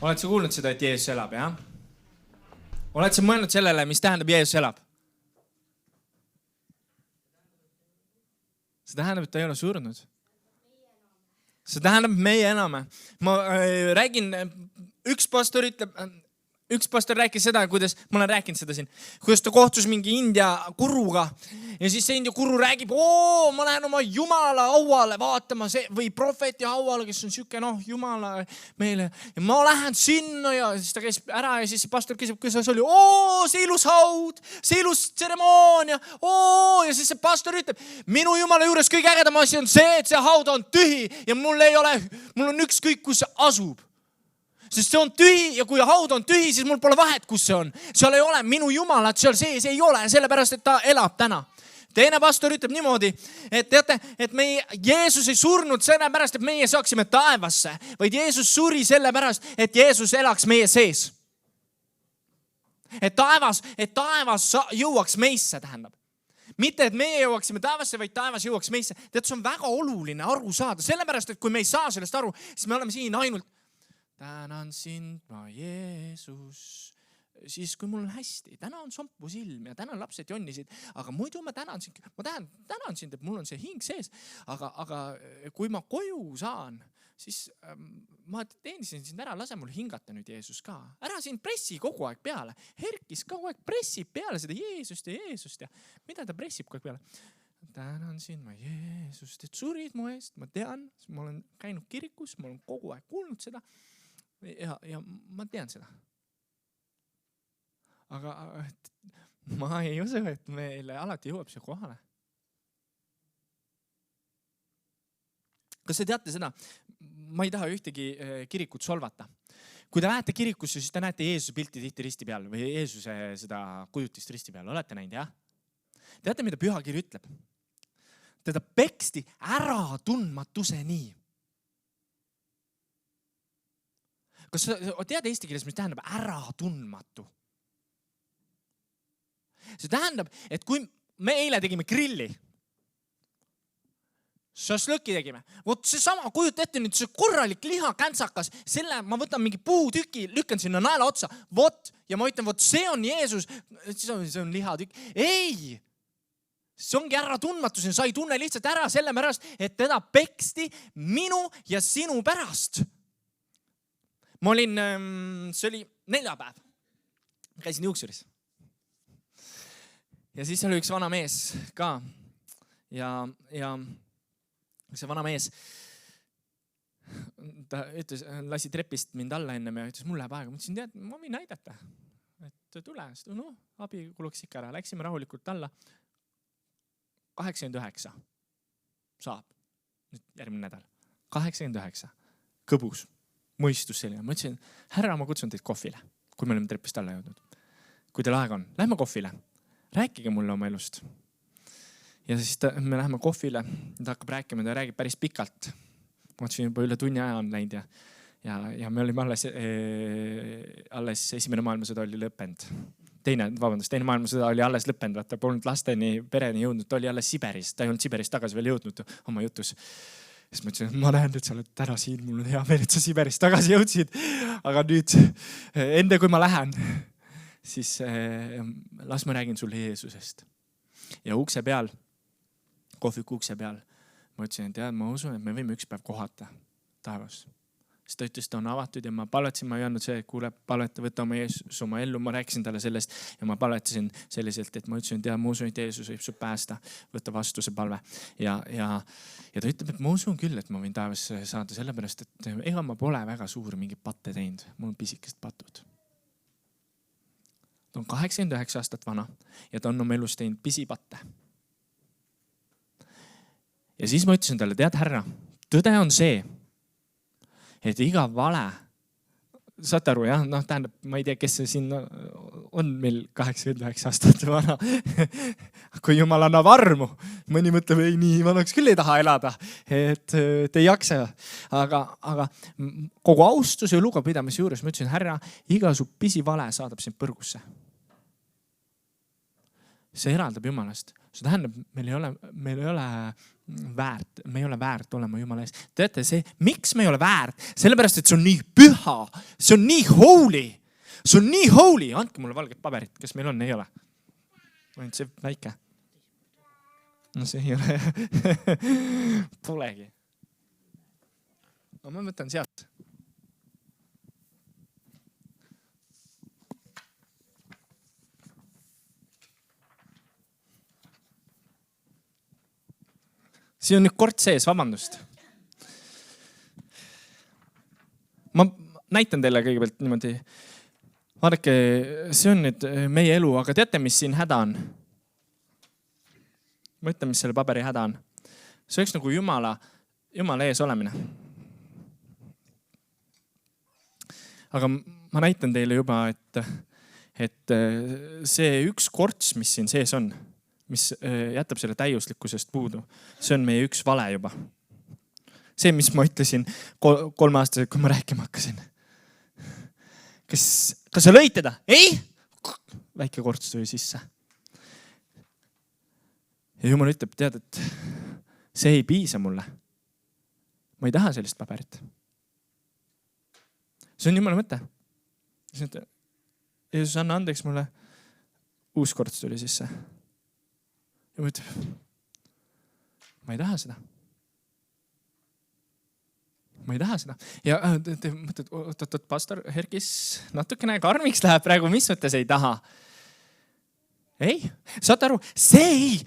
Oled sa kuulnud seda, et Jeesus elab, jah? Oled sa mõelnud sellele, mis tähendab Jeesus elab? See tähendab, et ta ei ole surnud. See tähendab, et meie elame. Ma räägin, üks pastor rääkis seda, kuidas, ma olen rääkinud seda siin, kuidas ta kohtus mingi India guruga ja siis see India guru räägib, ma lähen oma Jumala hauale vaatama või prohveti hauale, kes on siuke, Jumala meile. Ja ma lähen sinna ja siis ta käis ära ja siis pastor küsib, kuidas see oli, see ilus haud, see ilus tseremoonia, ja siis see pastor ütleb, minu Jumala juures kõige ägedam asi on see, et see haud on tühi ja mul on ükskõik, kus see asub. Sest see on tühi ja kui haud on tühi, siis mul pole vahet, kus see on. Seal ei ole minu Jumalat, seal sees ei ole, sellepärast, et ta elab täna. Teine pastor ütleb niimoodi, et teate, et Jeesus ei surnud sellepärast, et meie saaksime taevasse, vaid Jeesus suri sellepärast, et Jeesus elaks meie sees. Et taevas jõuaks meisse, tähendab. Mitte, et meie jõuaksime taevasse, vaid taevas jõuaks meisse. Tead, see on väga oluline aru saada, sellepärast, et kui me ei saa sellest aru, siis me oleme siin ainult tänan sind, ma Jeesus, siis kui mul on hästi, täna on sompu silm ja täna on lapsed jonnisid, aga muidu ma tänan sind, et mul on see hing sees, aga kui ma koju saan, siis ma teenisin sind ära, lase mul hingata nüüd Jeesus ka. Ära siin pressi kogu aeg peale, Herkis kogu aeg pressib peale seda Jeesust ja mida ta pressib kogu aeg peale? Tänan sind, ma Jeesus, et surid mu eest, ma tean, ma olen käinud kirikus, ma olen kogu aeg kuulnud seda ja ma tean seda. Aga ma ei usu, et meile alati jõuab see kohale. Kas te teate seda? Ma ei taha ühtegi kirikut solvata. Kui te lähete kirikusse, siis te näete Jeesuse pilti tihti risti peal või Jeesuse seda kujutist risti peal. Olete näinud, jah? Teate, mida pühakiri ütleb? Teda peksti ära tundmatuseni. Kas sa tead eesti keeles, mis tähendab ära tundmatu? See tähendab, et kui me eile tegime grilli, šašlõki tegime, see sama, kujut ette nüüd see korralik lihakäntsakas, selle ma võtan mingi puutüki, lükkan sinna naela otsa, ja ma ütlen, see on Jeesus, see on lihatükk. Ei! See ongi ära tundmatus, sa ei tunne lihtsalt ära sellepärast, et teda peksti minu ja sinu pärast. Ma olin, see oli neljapäev, käisin juuksuris. Ja siis oli üks vana mees ka ja see vana mees, ta ütles, lasi trepist mind alla ennem ja ütles, mul läheb aega. Ma ütlesin, tead, ma võin näidata, et tule, abi kuluks ikka ära. Läksime rahulikult alla. 89 saab. Nüüd järgmine nädal. 89. Kõbus. Mõistus selline. Ma ütlesin, härra, ma kutsun teid kohvile, kui me oleme trepist alla jõudnud. Kui teil aeg on, lähme kohvile. Rääkige mulle oma elust. Ja siis me läheme kohvile. Ta hakkab rääkima, ta räägib päris pikalt. Ma ütlesin, juba üle tunni aja on läinud ja me olime alles esimene maailmasõda oli lõppenud. Teine maailmasõda oli alles lõppenud, vaata, polnud lasteni, pereni jõudnud, ta oli alles Siberis, ta ei olnud Siberis tagasi veel jõudnud oma jutus. Siis ma ütlesin, ma näen, et sa oled täna siin, mul on hea meel, et sa Siberis tagasi jõudsid, aga nüüd, enne kui ma lähen, siis las ma räägin sulle Jeesusest. Ja ukse peal, kohviku ukse peal, ma ütlesin, et ma usun, et me võime üks päev kohata taevas. Siis ta ütles, ta on avatud ja ma paletasin, ma ei öelnud see, et kuule, paleta, võta oma Jeesus oma ellu. Ma rääkisin talle sellest ja ma paletasin selliselt, et ma ütlesin, et ma usun, et Jeesus võib su päästa, võtta vastu see palve. Ja ta ütleb, et ma usun küll, et ma võin taevas saada sellepärast, et ega ma pole väga suur mingi patte teinud. Mul on pisikest patud. Ta on 89 aastat vana ja ta on oma elus teinud pisipatte. Ja siis ma ütlesin talle, tead härra, tõde on see, et iga vale, saate aru, jah, tähendab, ma ei tea, kes see siin on meil 89 aastat vana. Kui Jumal annab armu, mõni mõtleb, ei nii, vanaks küll ei taha elada, et ei jaksa. Aga kogu austuse ja lugupidamise juures ma ütlesin, härra, iga su pisivale saadab sind põrgusse. See eraldab Jumalast. See tähendab, meil ei ole väärt, me ei ole väärt olema Jumala ees. Teate see, miks me ei ole väärt? Sellepärast, et see on nii püha, see on nii holy, see on nii holy. Andke mulle valget paberit, kas meil on, ei ole? Ainult see väike. No see ei ole. Polegi. No ma võtan sealt. Siin on nüüd kord sees, vabandust. Ma näitan teile kõigepealt niimoodi. Vaadake, see on nüüd meie elu, aga teate, mis siin häda on? Ma ütlen, mis selle paberi häda on. See oleks nagu Jumala ees olemine. Aga ma näitan teile juba, et see üks korts, mis siin sees on, mis jätab selle täiuslikkusest puudu. See on meie üks vale juba. See, mis ma ütlesin 3-aastaselt, kui ma rääkima hakkasin. Kas sa lõid teda? Ei! Väike korts tuli sisse. Ja Jumal ütleb, tead, et see ei piisa mulle. Ma ei taha sellist paberit. See on Jumala mõte. Jeesus, anna andeks mulle. Uus korts tuli sisse. Ja ma ütleb, ma ei taha seda. Ma ei taha seda. Ja te mõtled, oot, pastor Herkis natukene karmiks läheb praegu, mis mõttes ei taha? Ei, saate aru, see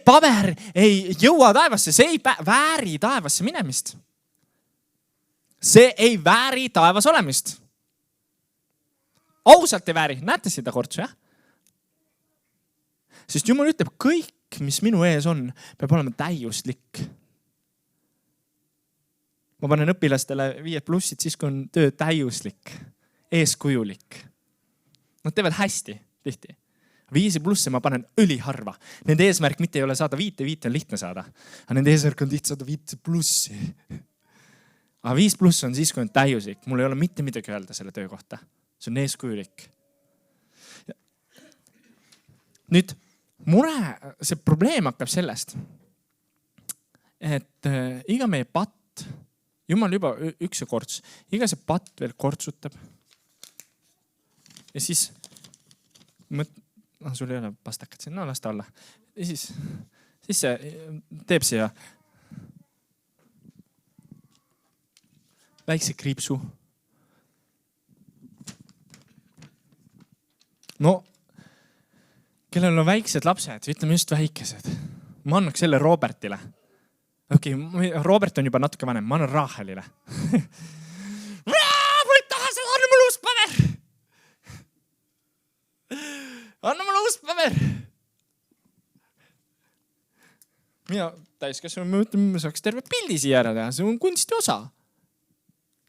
paber ei jõua taevasse, see ei vääri taevasse minemist. See ei vääri taevas olemist. Ausalt ei vääri, näete seda kortsu, jah? Sest Jumal ütleb, kõik, mis minu ees on, peab olema täiuslik. Ma panen õpilastele 5+, siis kui on töö täiuslik, eeskujulik. Nad teevad hästi, tihti. 5+ ma panen üliharva. Nende eesmärk mitte ei ole saada 5 on lihtne saada. Aga nende eesmärk on tihti saada 5+. Aga 5+ on siis, kui on täiuslik. Mul ei ole mitte midagi öelda selle töö kohta. See on eeskujulik. Nüüd, see probleem hakkab sellest, et iga meie patt, Jumal juba üks korts, iga see patt veel kortsutab. Ja siis, sul ei ole pastakat siin, no las ta olla. Ja siis see teeb siia väikse kriipsu. No, kellel on väiksed lapsed, ütleme just väikesed. Ma annaks selle Robertile. Okei, Robert on juba natuke vanem, ma annan Rahelile. Ma ei taha seda, anna mulle uus paber! Anna mulle uus paber! Mina täiskasvanu, ma mõtlen, ma saaks terve pildi siia ära teha. See on kunsti osa.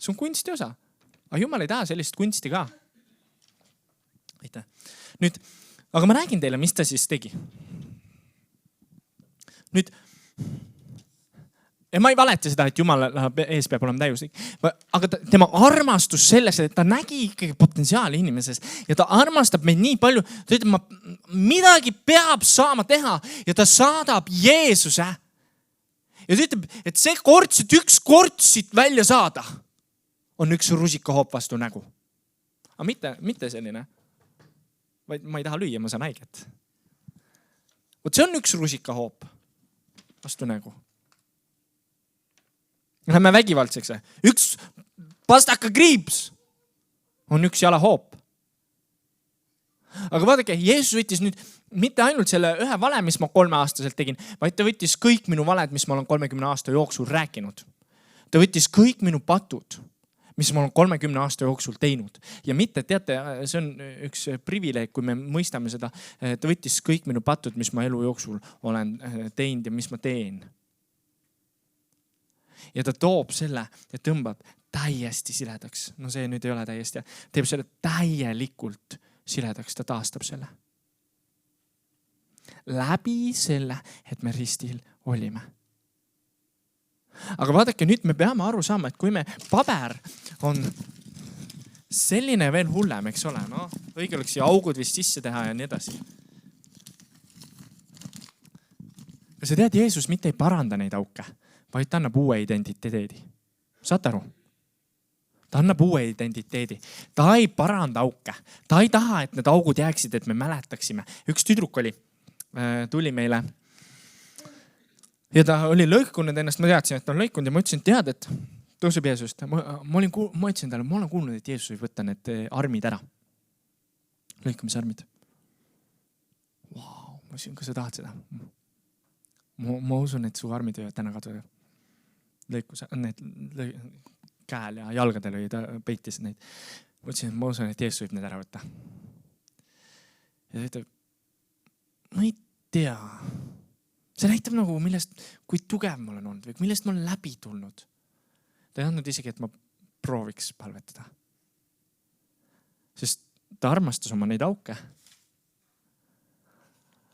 See on kunsti osa. Aga Jumal ei taha sellist kunsti ka. Aitäh. Nüüd, aga ma räägin teile, mis ta siis tegi. Nüüd, ja ma ei valeta seda, et Jumal ees peab olema täiuslik. Aga tema armastus selles, et ta nägi ikkagi potentsiaali inimeses ja ta armastab meid nii palju. Ta ütleb, midagi peab saama teha ja ta saadab Jeesuse. Ja ta ütleb, et see korts, et üks korts siit välja saada, on üks rusikahoop vastu nägu. Aga mitte selline. Vaid ma ei taha lüüa, ma saan haiget. See on üks rusikahoop vastu nägu. Läheme vägivaldseks. Üks pastaka kriips on üks jalahoop. Aga vaadake, Jeesus võttis nüüd mitte ainult selle ühe vale, mis ma 3-aastaselt tegin, vaid ta võttis kõik minu valed, mis ma olen 30 aasta jooksul rääkinud. Ta võttis kõik minu patud, mis ma olen 30 aasta jooksul teinud. Ja mitte, teate, see on üks privileeg, kui me mõistame seda. Ta võttis kõik minu patud, mis ma elu jooksul olen teinud ja mis ma teen. Ja ta toob selle ja tõmbab täiesti siledaks. No see nüüd ei ole täiesti. Teeb selle täielikult siledaks, ta taastab selle. Läbi selle, et me ristil olime. Aga vaadake, nüüd me peame aru saama, et kui me paber on selline veel hullem, eks ole, no, õige oleks siia augud vist sisse teha ja nii edasi. sa tead, Jeesus mitte ei paranda neid auke, vaid ta annab uue identiteedi. Saate aru? Ta annab uue identiteedi. Ta ei paranda auke. Ta ei taha, et need augud jääksid, et me mäletaksime. Üks tüdruk tuli meile ja ta oli lõikunud ennast. Ma teadsin, et ta on lõikunud ja ma ütlesin, tead, et tõuseb Jeesust. Ma ütlesin talle, ma olen kuulnud, et Jeesus võib võtta need armid ära. Lõikamisarmid. Wow, ma ütlesin, kas sa tahad seda? Ma usun, et su armid võivad täna kaduda. Käel ja jalgadel või ta peitis neid. Ma ütlesin, et ma usun, et Jeesus võib need ära võtta. Ja ta ütleb, ma ei tea. See näitab nagu, kui tugev ma olen olnud või millest ma olen läbi tulnud. Ta ei andnud isegi, et ma prooviks palvetada. Sest ta armastas oma neid auke.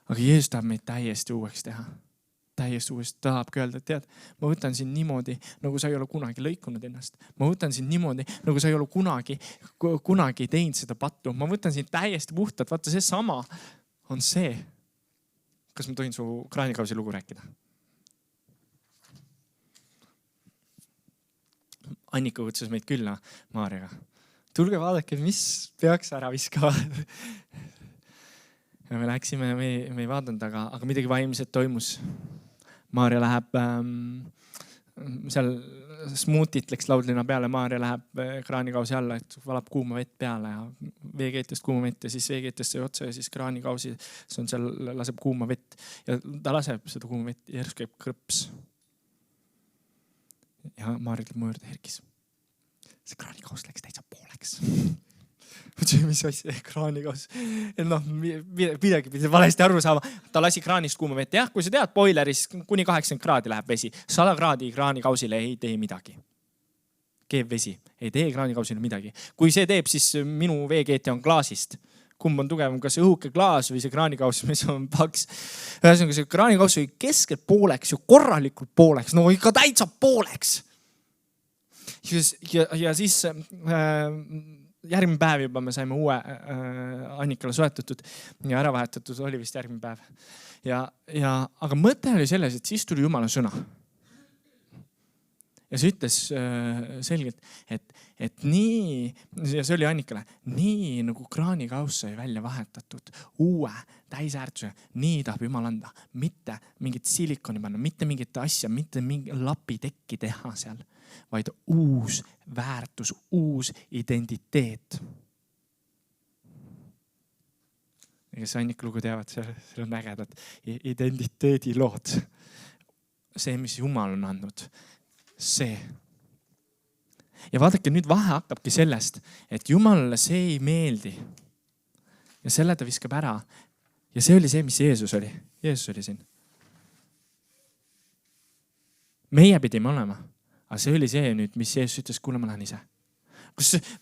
Aga Jeesus tahab meid täiesti uueks teha. Täiesti uuesti tahabki öelda, et tead, ma võtan sind niimoodi, nagu sa ei ole kunagi lõikunud ennast. Ma võtan sind niimoodi, nagu sa ei ole kunagi teinud seda pattu. Ma võtan sind täiesti puhtalt. Vaata, see sama on see. Kas ma tohin su kraanikausi lugu rääkida? Annika kutsus meid külla Maarjaga. Tulge vaadake, mis peaks ära viskama. Ja me läksime, me ei vaadanud, aga midagi vaimset toimus. Maarja läheb seal smuutit läks laudlina peale. Maarja läheb kraanikausi alla, et valab kuuma vett peale ja veekeetest kuuma vett ja siis veekeetest sai otsa ja siis kraanikausi see on seal, laseb kuuma vett ja ta laseb seda kuuma vett ja järsku käib krõps. Ja Maarja ütleb mu juurde, Herkis, see kraanikaus läks täitsa pooleks. Mõtlesin, mis asja, kraanikaus. Midagi pidi valesti aru saama. Ta lasi kraanist kuuma vett. Jah, kui sa tead, boileris kuni 80 kraadi läheb vesi. 100 kraadi kraanikausile ei tee midagi. Keeb vesi. Ei tee kraanikausile midagi. Kui see teeb, siis minu veekeeti on klaasist. Kumb on tugevam, kas see õhuke klaas või see kraanikaus, mis on paks. Ühesõnaga, see kraanikaus oli keskelt pooleks, ju korralikult pooleks. No ikka täitsa pooleks. Ja siis järgmine päev juba me saime uue Annikale soetatud ja ära vahetatud oli vist järgmine päev. Aga mõte oli selles, et siis tuli Jumala sõna. Ja see ütles selgelt, et nii, ja see oli Annikale, nii nagu kraanikaus sai välja vahetatud uue täisväärtuse, nii tahab Jumal anda. Mitte mingit silikoni panna, mitte mingit asja, mitte mingi lapitekki teha seal, vaid uus väärtus, uus identiteet. Ja kes Annika lugu teavad, seal on ägedad identiteedilood. See, mis Jumal on andnud. See. Ja vaadake, nüüd vahe hakkabki sellest, et Jumalale see ei meeldi. Ja selle ta viskab ära. Ja see oli see, mis Jeesus oli. Jeesus oli siin. Meie pidime olema. Aga see oli see nüüd, mis Jeesus ütles, kuule, ma lähen ise.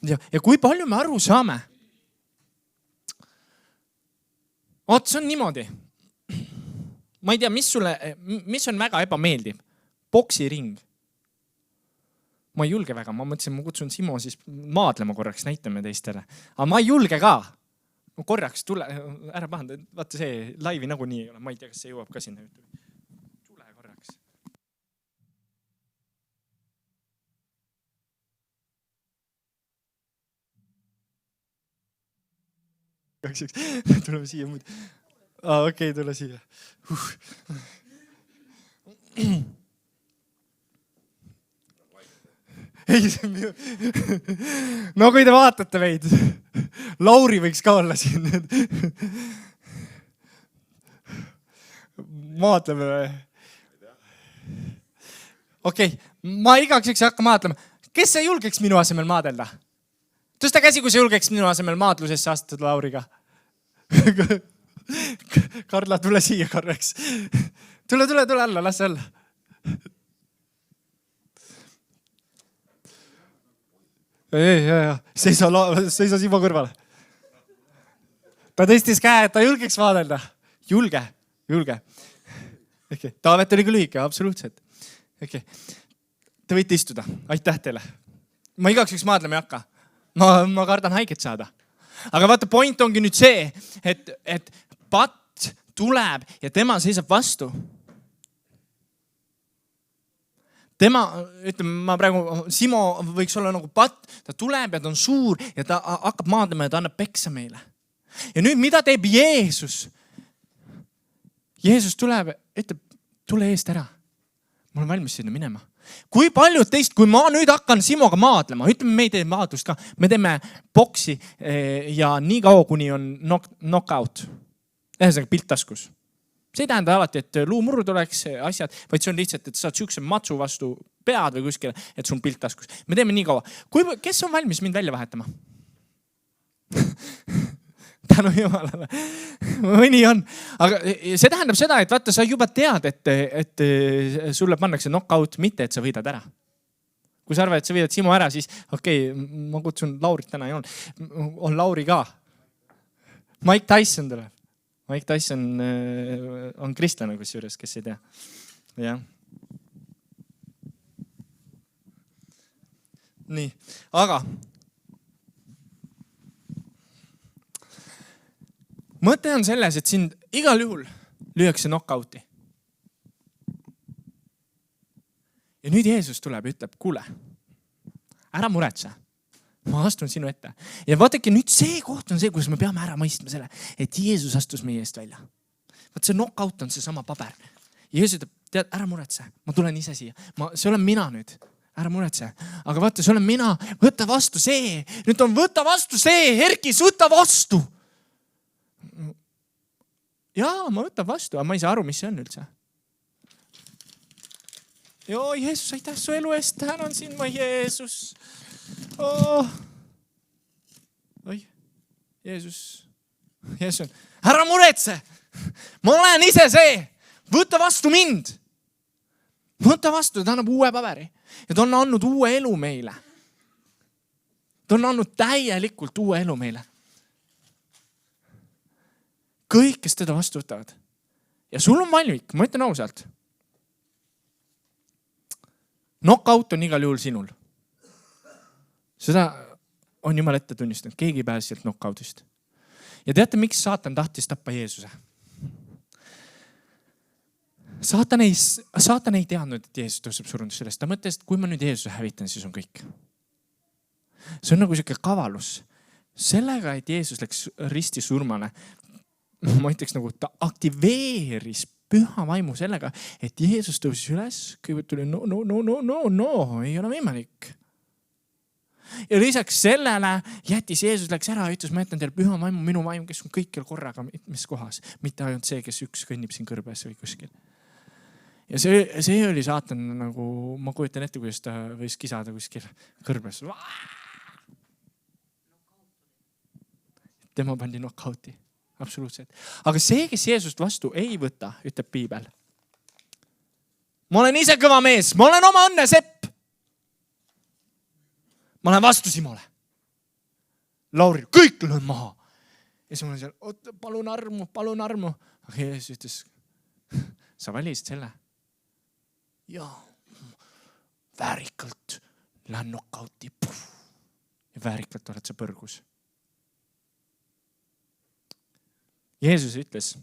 Ja kui palju me aru saame? See on niimoodi. Ma ei tea, mis on väga ebameeldiv. Boksiring. Ma ei julge väga. Ma mõtlesin, ma kutsun Simo siis maadlema korraks, näitame teistele. Aga ma ei julge ka. Korraks tule, ära pahanda. Vaata see laivi nagunii ei ole. Ma ei tea, kas see jõuab ka sinna. Tule korraks. Tuleme siia muud. Okei, tule siia. Ei, see on minu. No kui te vaatate meid, Lauri võiks ka olla siin. Maatleme või? Okei, ma igaks üks hakka maatlema. Kes see julgeks minu asemel maadelda? Tõsta käsi, kui see julgeks minu asemel maadlusesse astuda Lauriga. Karla, tule siia korraks. Tule alla, las alla. Seisa Simo kõrval. Ta tõstis käe, et ta julgeks vaadelda. Julge. Taavet oli küll lühike, absoluutselt. Te võite istuda. Aitäh teile. Ma igaks üks maadlema ei hakka. Ma kardan haiget saada. Aga vaata, point ongi nüüd see, et patt tuleb ja tema seisab vastu. tema, ütleme, ma praegu, Simo võiks olla nagu patt, ta tuleb ja ta on suur ja ta hakkab maadlema ja ta annab peksa meile. Ja nüüd, mida teeb Jeesus? Jeesus tuleb, ütleb, tule eest ära. Ma olen valmis sinna minema. Kui paljud teist, kui ma nüüd hakkan Simoga maadlema, ütleme, me ei tee maadlust ka, me teeme boksi ja nii kaua, kuni on knockout. Ühesõnaga pilt taskus. See ei tähenda alati, et luumurud oleks asjad, vaid see on lihtsalt, et saad sükse matsu vastu pead või kuskile, et sul pilt taskus. Me teeme nii kaua. Kes on valmis mind välja vahetama? Tänu Jumalale. Mõni on. Aga see tähendab seda, et vaata, sa juba tead, et sulle pannakse knockout, mitte et sa võidad ära. Kui sa arvad, et sa võidad Simo ära, siis ma kutsun Laurit täna ei olnud. On Lauri ka. Mike Tyson tuleb. Mike Tyson on kristlane kusjuures, kes ei tea. Jah. Nii, aga mõte on selles, et sind igal juhul lüüakse knockouti. Ja nüüd Jeesus tuleb ja ütleb, kuule, ära muretse. Ma astun sinu ette. Ja vaadake, nüüd see koht on see, kus me peame ära mõistma selle, et Jeesus astus meie eest välja. Vaat see knockout on see sama paber. Jeesus ütleb, tead, ära muretse. Ma tulen ise siia. See olen mina nüüd. Ära muretse. Aga vaata, see olen mina. Võta vastu see. Nüüd on võta vastu see. Herkis, võta vastu. Jaa, ma võtan vastu, aga ma ei saa aru, mis see on üldse. Joo, Jeesus, aitäh su elu eest. Tänan sind, ma Jeesus. Oi, Jeesus on, ära muretse, ma olen ise see, võta vastu mind, võta vastu, ta annab uue paberi ja ta on andnud uue elu meile. Ta on andnud täielikult uue elu meile. Kõik, kes teda vastu võtavad. Ja sul on valmik, ma ütlen ausalt. Knockout on igal juhul sinul. Seda on Jumal ette tunnistanud. Keegi ei pääse sealt knockoutist. Ja teate, miks saatan tahtis tappa Jeesuse? Saatan ei teadnud, et Jeesus tõuseb surnud sellest. Ta mõtles, et kui ma nüüd Jeesuse hävitan, siis on kõik. See on nagu selline kavalus. Sellega, et Jeesus läks risti surmale, ma ütleks nagu, ta aktiveeris püha vaimu sellega, et Jeesus tõusis üles, kõigepealt tuli no, ei ole võimalik. Ja lisaks sellele jättis Jeesus läks ära ja ütles, ma jätan teile püha vaimu, minu vaimu, kes on kõikjal korraga mitmes kohas. Mitte ainult see, kes üks kõnnib siin kõrbes või kuskil. Ja see oli saatan nagu, ma kujutan ette, kuidas ta võis kisada kuskil kõrbes. Tema pandi knockouti. Absoluutselt. Aga see, kes Jeesust vastu ei võta, ütleb Piibel. Ma olen ise kõva mees, ma olen oma õnne sepp. Ma lähen vastu Simole. Lauri, kõik löön maha. Ja siis ma olen seal, palun armu. Aga Jeesus ütles, sa valisid selle. Ja väärikalt lähen knockouti. Ja väärikalt oled sa põrgus. Jeesus ütles,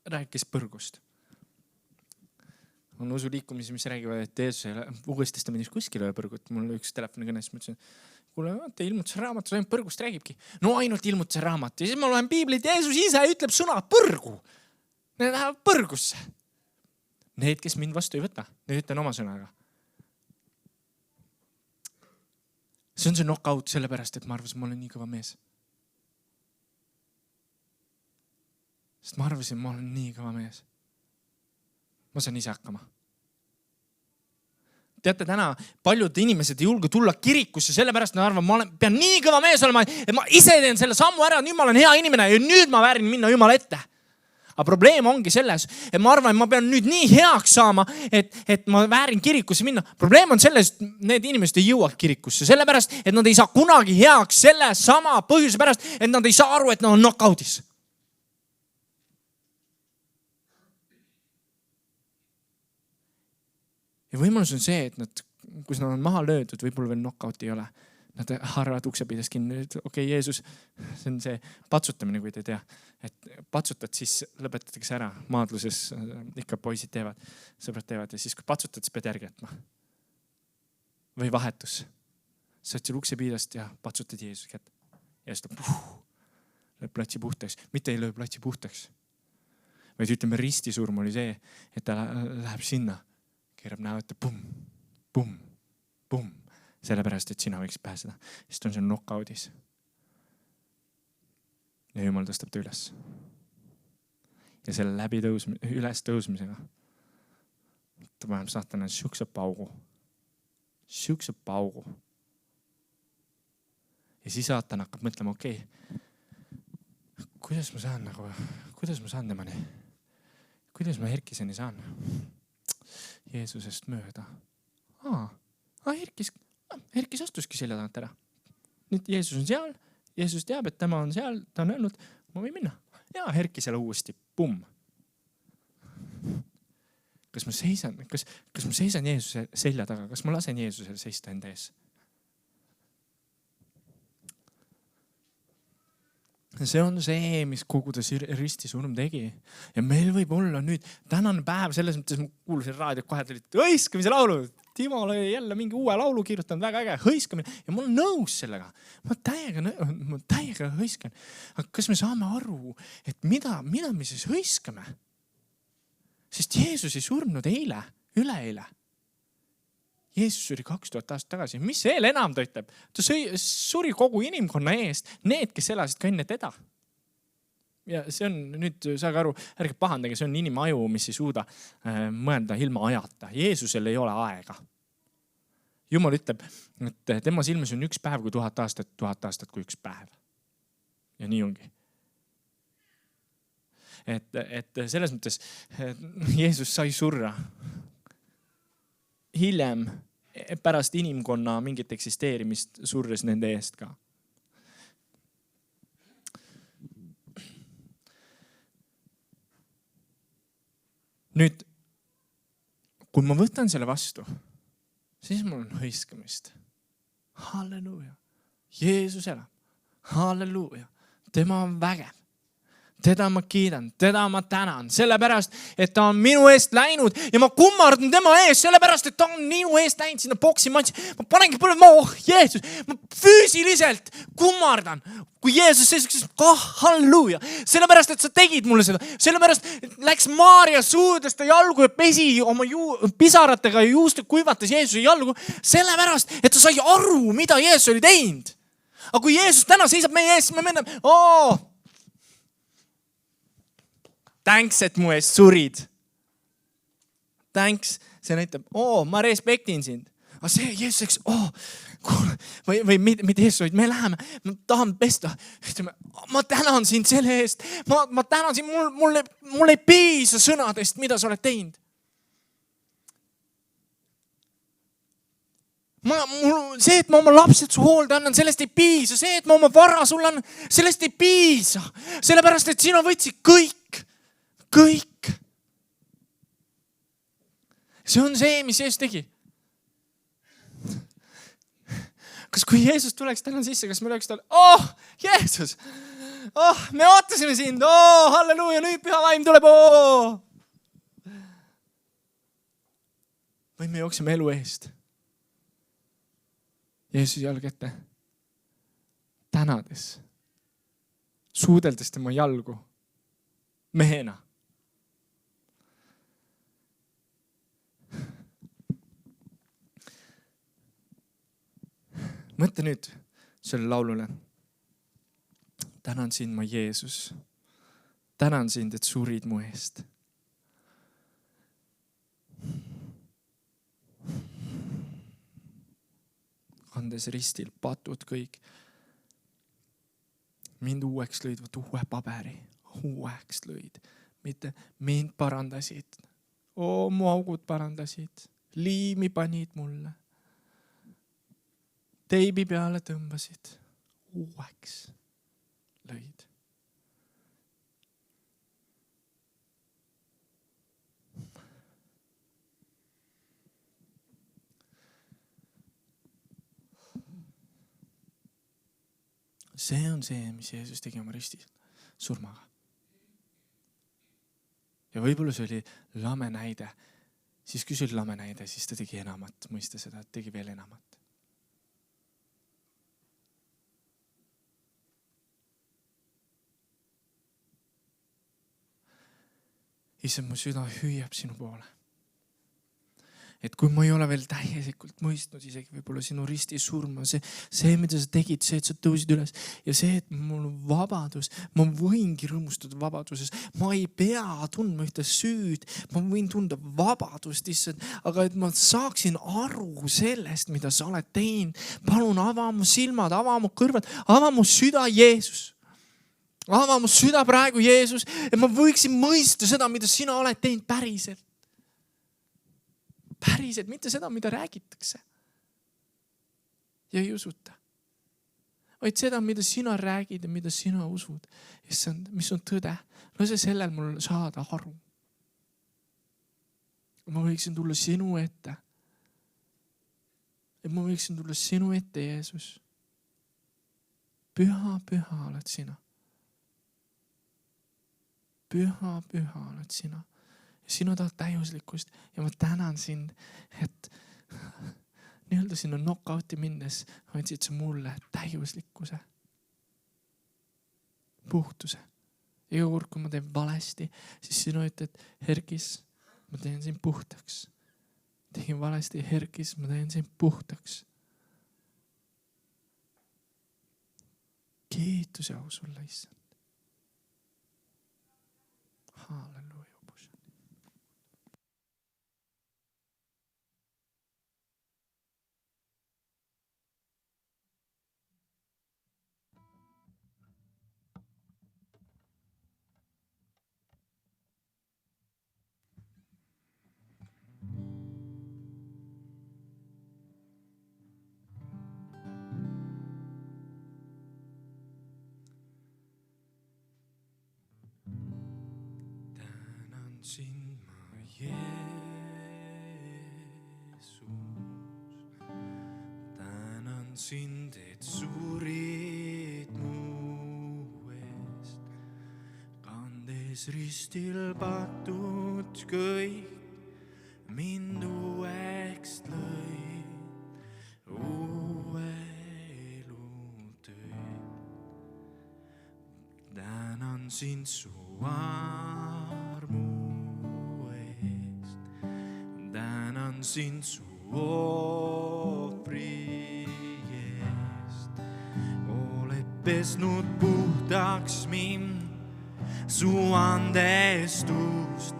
rääkis põrgust. On usuliikumisi, mis räägivad, et Jeesusele Uues Testamendis kuskil ei põrgut. Mul üks telefonikõnes mõtlesin, kuule, te ilmutuse raamat, ainult põrgust räägibki. No ainult ilmutuse raamat. Ja siis ma loen Piiblit, Jeesus ise ütleb sõna põrgu. Need lähevad põrgusse. Need, kes mind vastu ei võta, need ütlen oma sõnaga. See on see knockout sellepärast, et ma arvasin, ma olen nii kõva mees. Sest ma arvasin, ma olen nii kõva mees. Ma saan ise hakkama. Teate, täna paljud inimesed ei julge tulla kirikusse, sellepärast ma arvan, ma pean nii kõva mees olema, et ma ise teen selle sammu ära, nüüd ma olen hea inimene ja nüüd ma väärin minna Jumala ette. Aga probleem ongi selles, et ma arvan, et ma pean nüüd nii heaks saama, et ma väärin kirikusse minna. Probleem on selles, et need inimesed ei jõua kirikusse, sellepärast, et nad ei saa kunagi heaks selle sama põhjuse pärast, et nad ei saa aru, et nad on knockoutis. Ja võimalus on see, et kui nad on maha löödud, võib-olla veel knockout ei ole. Nad haaravad uksepiides kinni. Okei, Jeesus, see on see patsutamine, kui te ei tea. Et patsutad, siis lõpetatakse ära. Maadluses ikka poisid teevad, sõbrad teevad. Ja siis kui patsutad, siis pead järgi jätma. Või vahetus. Sa oled seal uksepiidast ja patsutad Jeesus kätt. Ja siis ta lööb platsi puhtaks. Mitte ei löö platsi puhtaks. Vaid ütleme, ristisurm oli see, et ta läheb sinna. Keerab näo ette, pumm, pumm, pumm. Sellepärast, et sina võiks pääseda. Sest on see knockout'is. Ja Jumal tõstab ta üles. Ja selle üles tõusmisega ta paneb saatana siukse paugu. Siukse paugu. Ja siis saatan hakkab mõtlema, okei, kuidas ma saan temani? Kuidas ma Herkiseni saan? Jeesusest mööda. Herkis astuski selja tagant ära. Nüüd Jeesus on seal, Jeesus teab, et tema on seal, ta on öelnud, ma võin minna. Ja Herkisele uuesti, pumm. Kas ma seisan Jeesuse selja taga? Kas ma lasen Jeesusel seista enda ees? See on see, mis kogu ta ristisurm tegi. Ja meil võib olla nüüd tänane päev, selles mõttes ma kuulusin raadiot kohe, et hõiskamise laulu. Timo oli jälle mingi uue laulu kirjutanud, väga äge, hõiskamine. Ja ma olen nõus sellega. Ma täiega hõiskan. Aga kas me saame aru, et mida me siis hõiskame? Sest Jeesus ei surnud eile, üleeile. Jeesus suri 2000 aastat tagasi. Mis veel enam ta ütleb? Ta suri kogu inimkonna eest, need, kes elasid ka enne teda. Ja see on, nüüd saage aru, ärge pahandage, see on inimaju, mis ei suuda mõelda ilma ajata. Jeesusel ei ole aega. Jumal ütleb, et tema silmis on üks päev kui 1000 aastat kui üks päev. Ja nii ongi. Et selles mõttes Jeesus sai surra. Hiljem pärast inimkonna mingit eksisteerimist surres nende eest ka. Nüüd, kui ma võtan selle vastu, siis mul on hõiskamist. Halleluuja. Jeesus elab. Halleluuja. Tema on vägev. Teda ma kiidan, teda ma tänan, sellepärast, et ta on minu eest läinud ja ma kummardan tema ees, sellepärast, et ta on minu eest läinud sinna boksimatsi. Ma panengi põlema, Jeesus, ma füüsiliselt kummardan. Kui Jeesus seisaks, halleluuja, sellepärast, et sa tegid mulle seda, sellepärast, et läks Maaria suudest ta jalgu ja pesi oma pisaratega ja juustud kuivatas Jeesuse jalgu, sellepärast, et ta sai aru, mida Jeesus oli teinud. Aga kui Jeesus täna seisab meie ees, siis me mõtleme, thanks, et mu eest surid. Thanks, see näitab, ma respektin sind. Aga see Jeesus, või mida Jeesus olid, me läheme, ma tahan pesta. Ma tänan sind selle eest. Ma tänan sind, mul ei piisa sõnadest, mida sa oled teinud. See, et ma oma lapsed su hoolde annan, sellest ei piisa. See, et ma oma vara sulle annan, sellest ei piisa. Sellepärast, et sina võtsid kõik. See on see, mis Jeesus tegi. Kas kui Jeesus tuleks täna sisse, kas me oleks talle, Jeesus, me ootasime sind, halleluuja, nüüd püha vaim tuleb, Või me jookseme elu eest. Jeesus jalg ette, tänades, suudeldes tema jalgu, mehena. Mõtle nüüd selle laulule. Tänan sind, ma Jeesus. Tänan sind, et surid mu eest. Kandes ristil patud kõik. Mind uueks lõid, uue paberi. Uueks lõid. Mitte mind parandasid. Mu augud parandasid. Liimi panid mulle. Teibi peale tõmbasid, uueks lõid. see on see, mis Jeesus tegi oma ristil surmaga. Ja võib-olla see oli lame näide. Siis kui see oli lame näide, siis ta tegi enamat. Mõista seda, et tegi veel enamat. Issand, mu süda hüüab sinu poole. Et kui ma ei ole veel täielikult mõistnud isegi võib-olla sinu risti surma, see, mida sa tegid, see, et sa tõusid üles ja see, et mul on vabadus, ma võingi rõõmustada vabaduses. Ma ei pea tundma ühte süüd, ma võin tunda vabadust, issand, aga et ma saaksin aru sellest, mida sa oled teinud. Palun ava mu silmad, ava mu kõrvad, ava mu süda, Jeesus. Ava mu süda praegu, Jeesus, et ma võiksin mõista seda, mida sina oled teinud päriselt. Päriselt, mitte seda, mida räägitakse. Ja ei usuta. Vaid seda, mida sina räägid ja mida sina usud. Issand, mis on tõde. Lase sellel mul saada aru. Ma võiksin tulla sinu ette. Et ma võiksin tulla sinu ette, Jeesus. Püha, püha oled sina. Püha, püha oled sina. Sina tahad täiuslikkust ja ma tänan sind, et nii-öelda sinna knockouti minnes andsid sa mulle täiuslikkuse, puhtuse. Iga kord, kui ma teen valesti, siis sina ütled, Herkis, ma teen sind puhtaks. Tegin valesti, Herkis, ma teen sind puhtaks. Kiitus ja au sulle, issand. Halleluja. Sind ma Jeesus, tänan sind, et surid mu eest, kandes ristil patud kõik, mind uueks lõid, uue elu tõid. Tänan sind su sind su ohvri eest. Oled pesnud puhtaks mind, su andestust.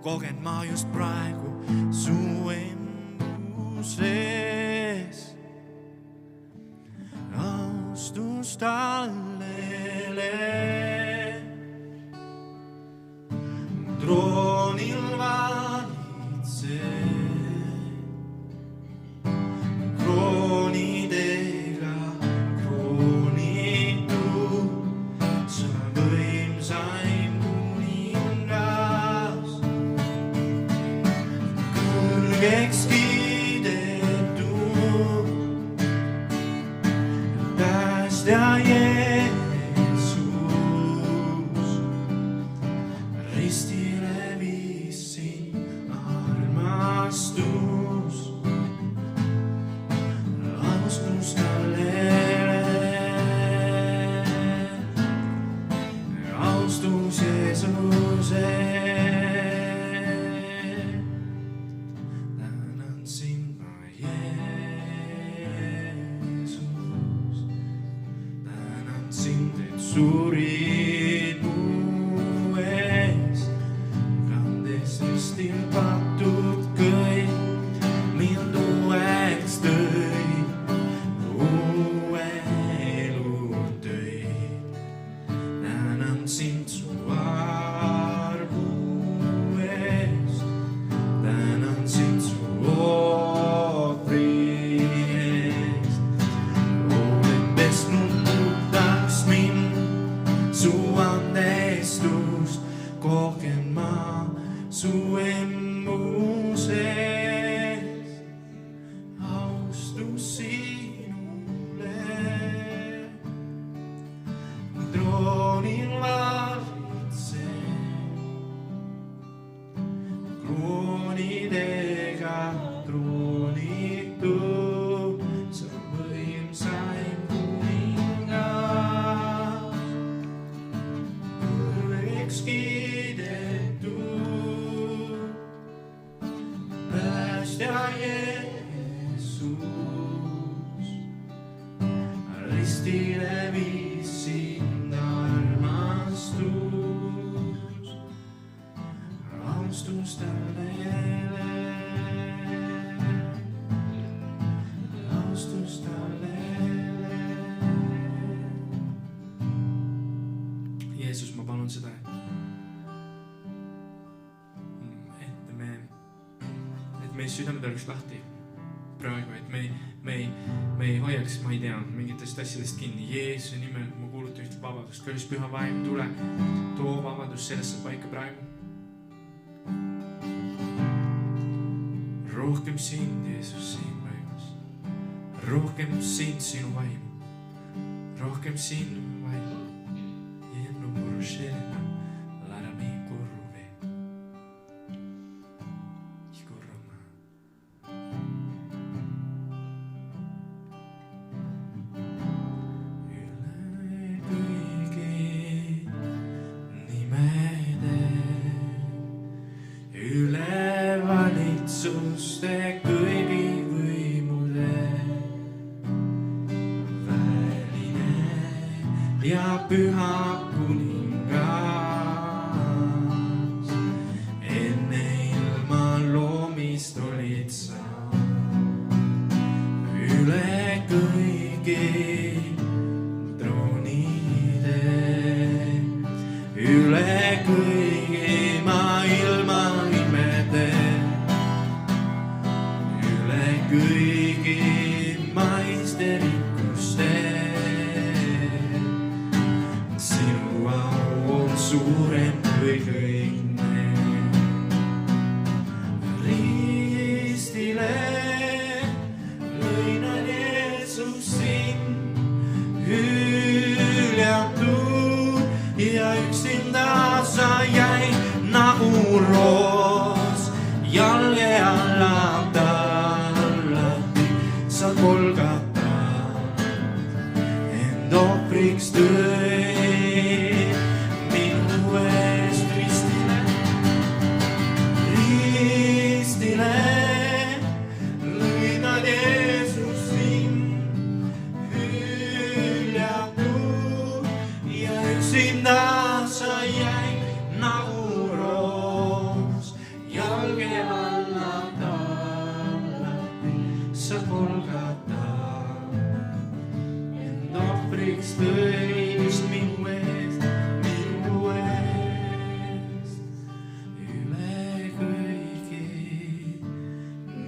Kogen ma just praegu su embuses. Austus tallele, troonil valitseb. Surid mu ees, kandes ristil patud kõik, mind uueks tõid, uue elu tõid. Tänan sind su armu ees, tänan sind su ohvri eest. Oled pesnud puhtaks mind, su andestust, kogen ma su embuses. Austus sinule, ristile viis sind armastus, austus talle jälle, austus talle jälle. Jeesus, ma palun seda, et meie südamed oleks lahti praegu, et me ei hoiaks, ma ei tea, mingitest asjadest kinni. Jeesuse nimel ma kuulutan ühte vabadust. Kõrgus püha vaim, tule, too vabadus sellesse paika praegu. Rohkem sind, Jeesus, siin vaimus. Rohkem sind, sinu vaimu. Rohkem sinu vaimu. Jennu murušena, larami kurve. Ikurama. Valitsuste kõigi võimude, väline ja püha kuningas. Enne ilma loomist olid sa üle kõigi troonide, üle kõigi maailma nimede. Kõigi maiste rikkuste, sinu au on suurem kui kõik need. Ristile lõinad Jeesus sind hüljatud ja üksinda sa jäi nagu roos jalge alla. Sa Golgata end ohvriks tõi minu eest ristile. Ristile lõinad Jeesus sind hüljatud ja üksinda sa jäi nagu roos jalge alla tallati. Sa Golgata end ohvriks tõi just minu eest, üle kõigi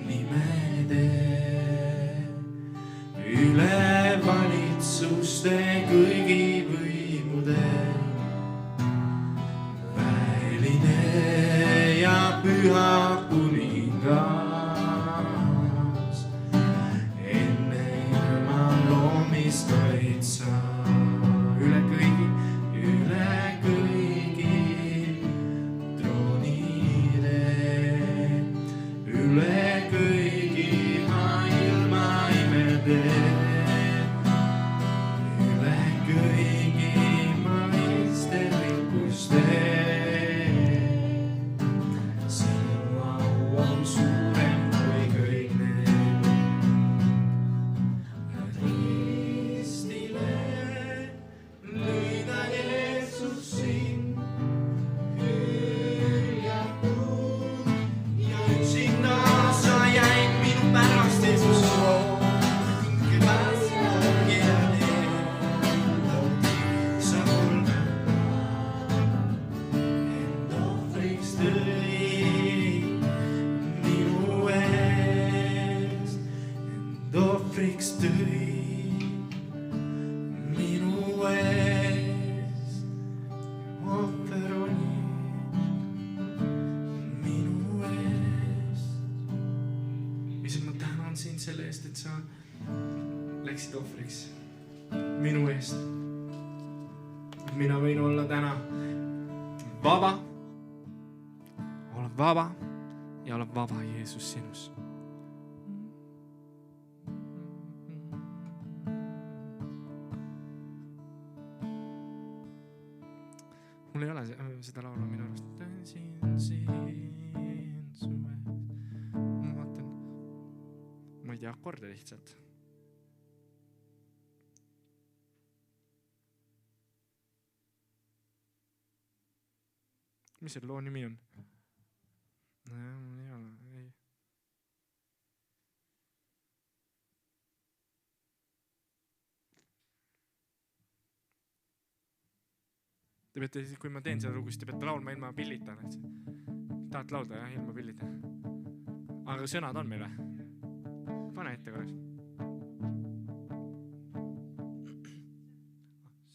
nimede, üle valitsuste kõigi võimude, väline ja püha kuningas. Olid sa üle kõigi troonide, üle kõigi maailma imede, üle kõigi maiste rikkuste. Sinu au on suurem kui kõik need. Ohvriks tõi minu eest, ohver oli minu eest. Issand, ma tänan sind selle eest, et sa läksid ohvriks minu eest. Mina võin olla täna vaba, olen vaba ja olen vaba Jeesus sinus. Mul ei ole seda laulu minu arust. Ma vaatan, ma ei tea akorde lihtsalt. Mis selle loo nimi on? Mul ei ole, ei. Te peate, kui ma teen seda lugu, siis te peate laulma ilma pillita. Tahad laulda, jah, ilma pillita. Aga sõnad on meil või? Pane ette korraks.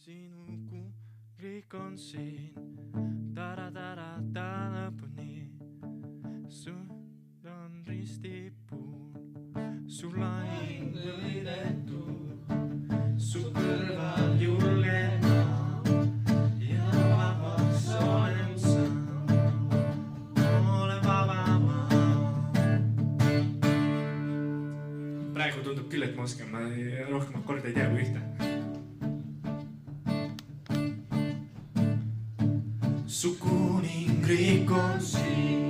Sinu kuningriik on siin, ta lõpuni. Sul on ristipuul, sul lahing võidetud, su kõrval julgema ja vabaks olen sa. Ole vaba maa. Praegu tundub küll, et ma oskan, ma rohkem korda ei tea kui ühte. Su kuningriik on siin,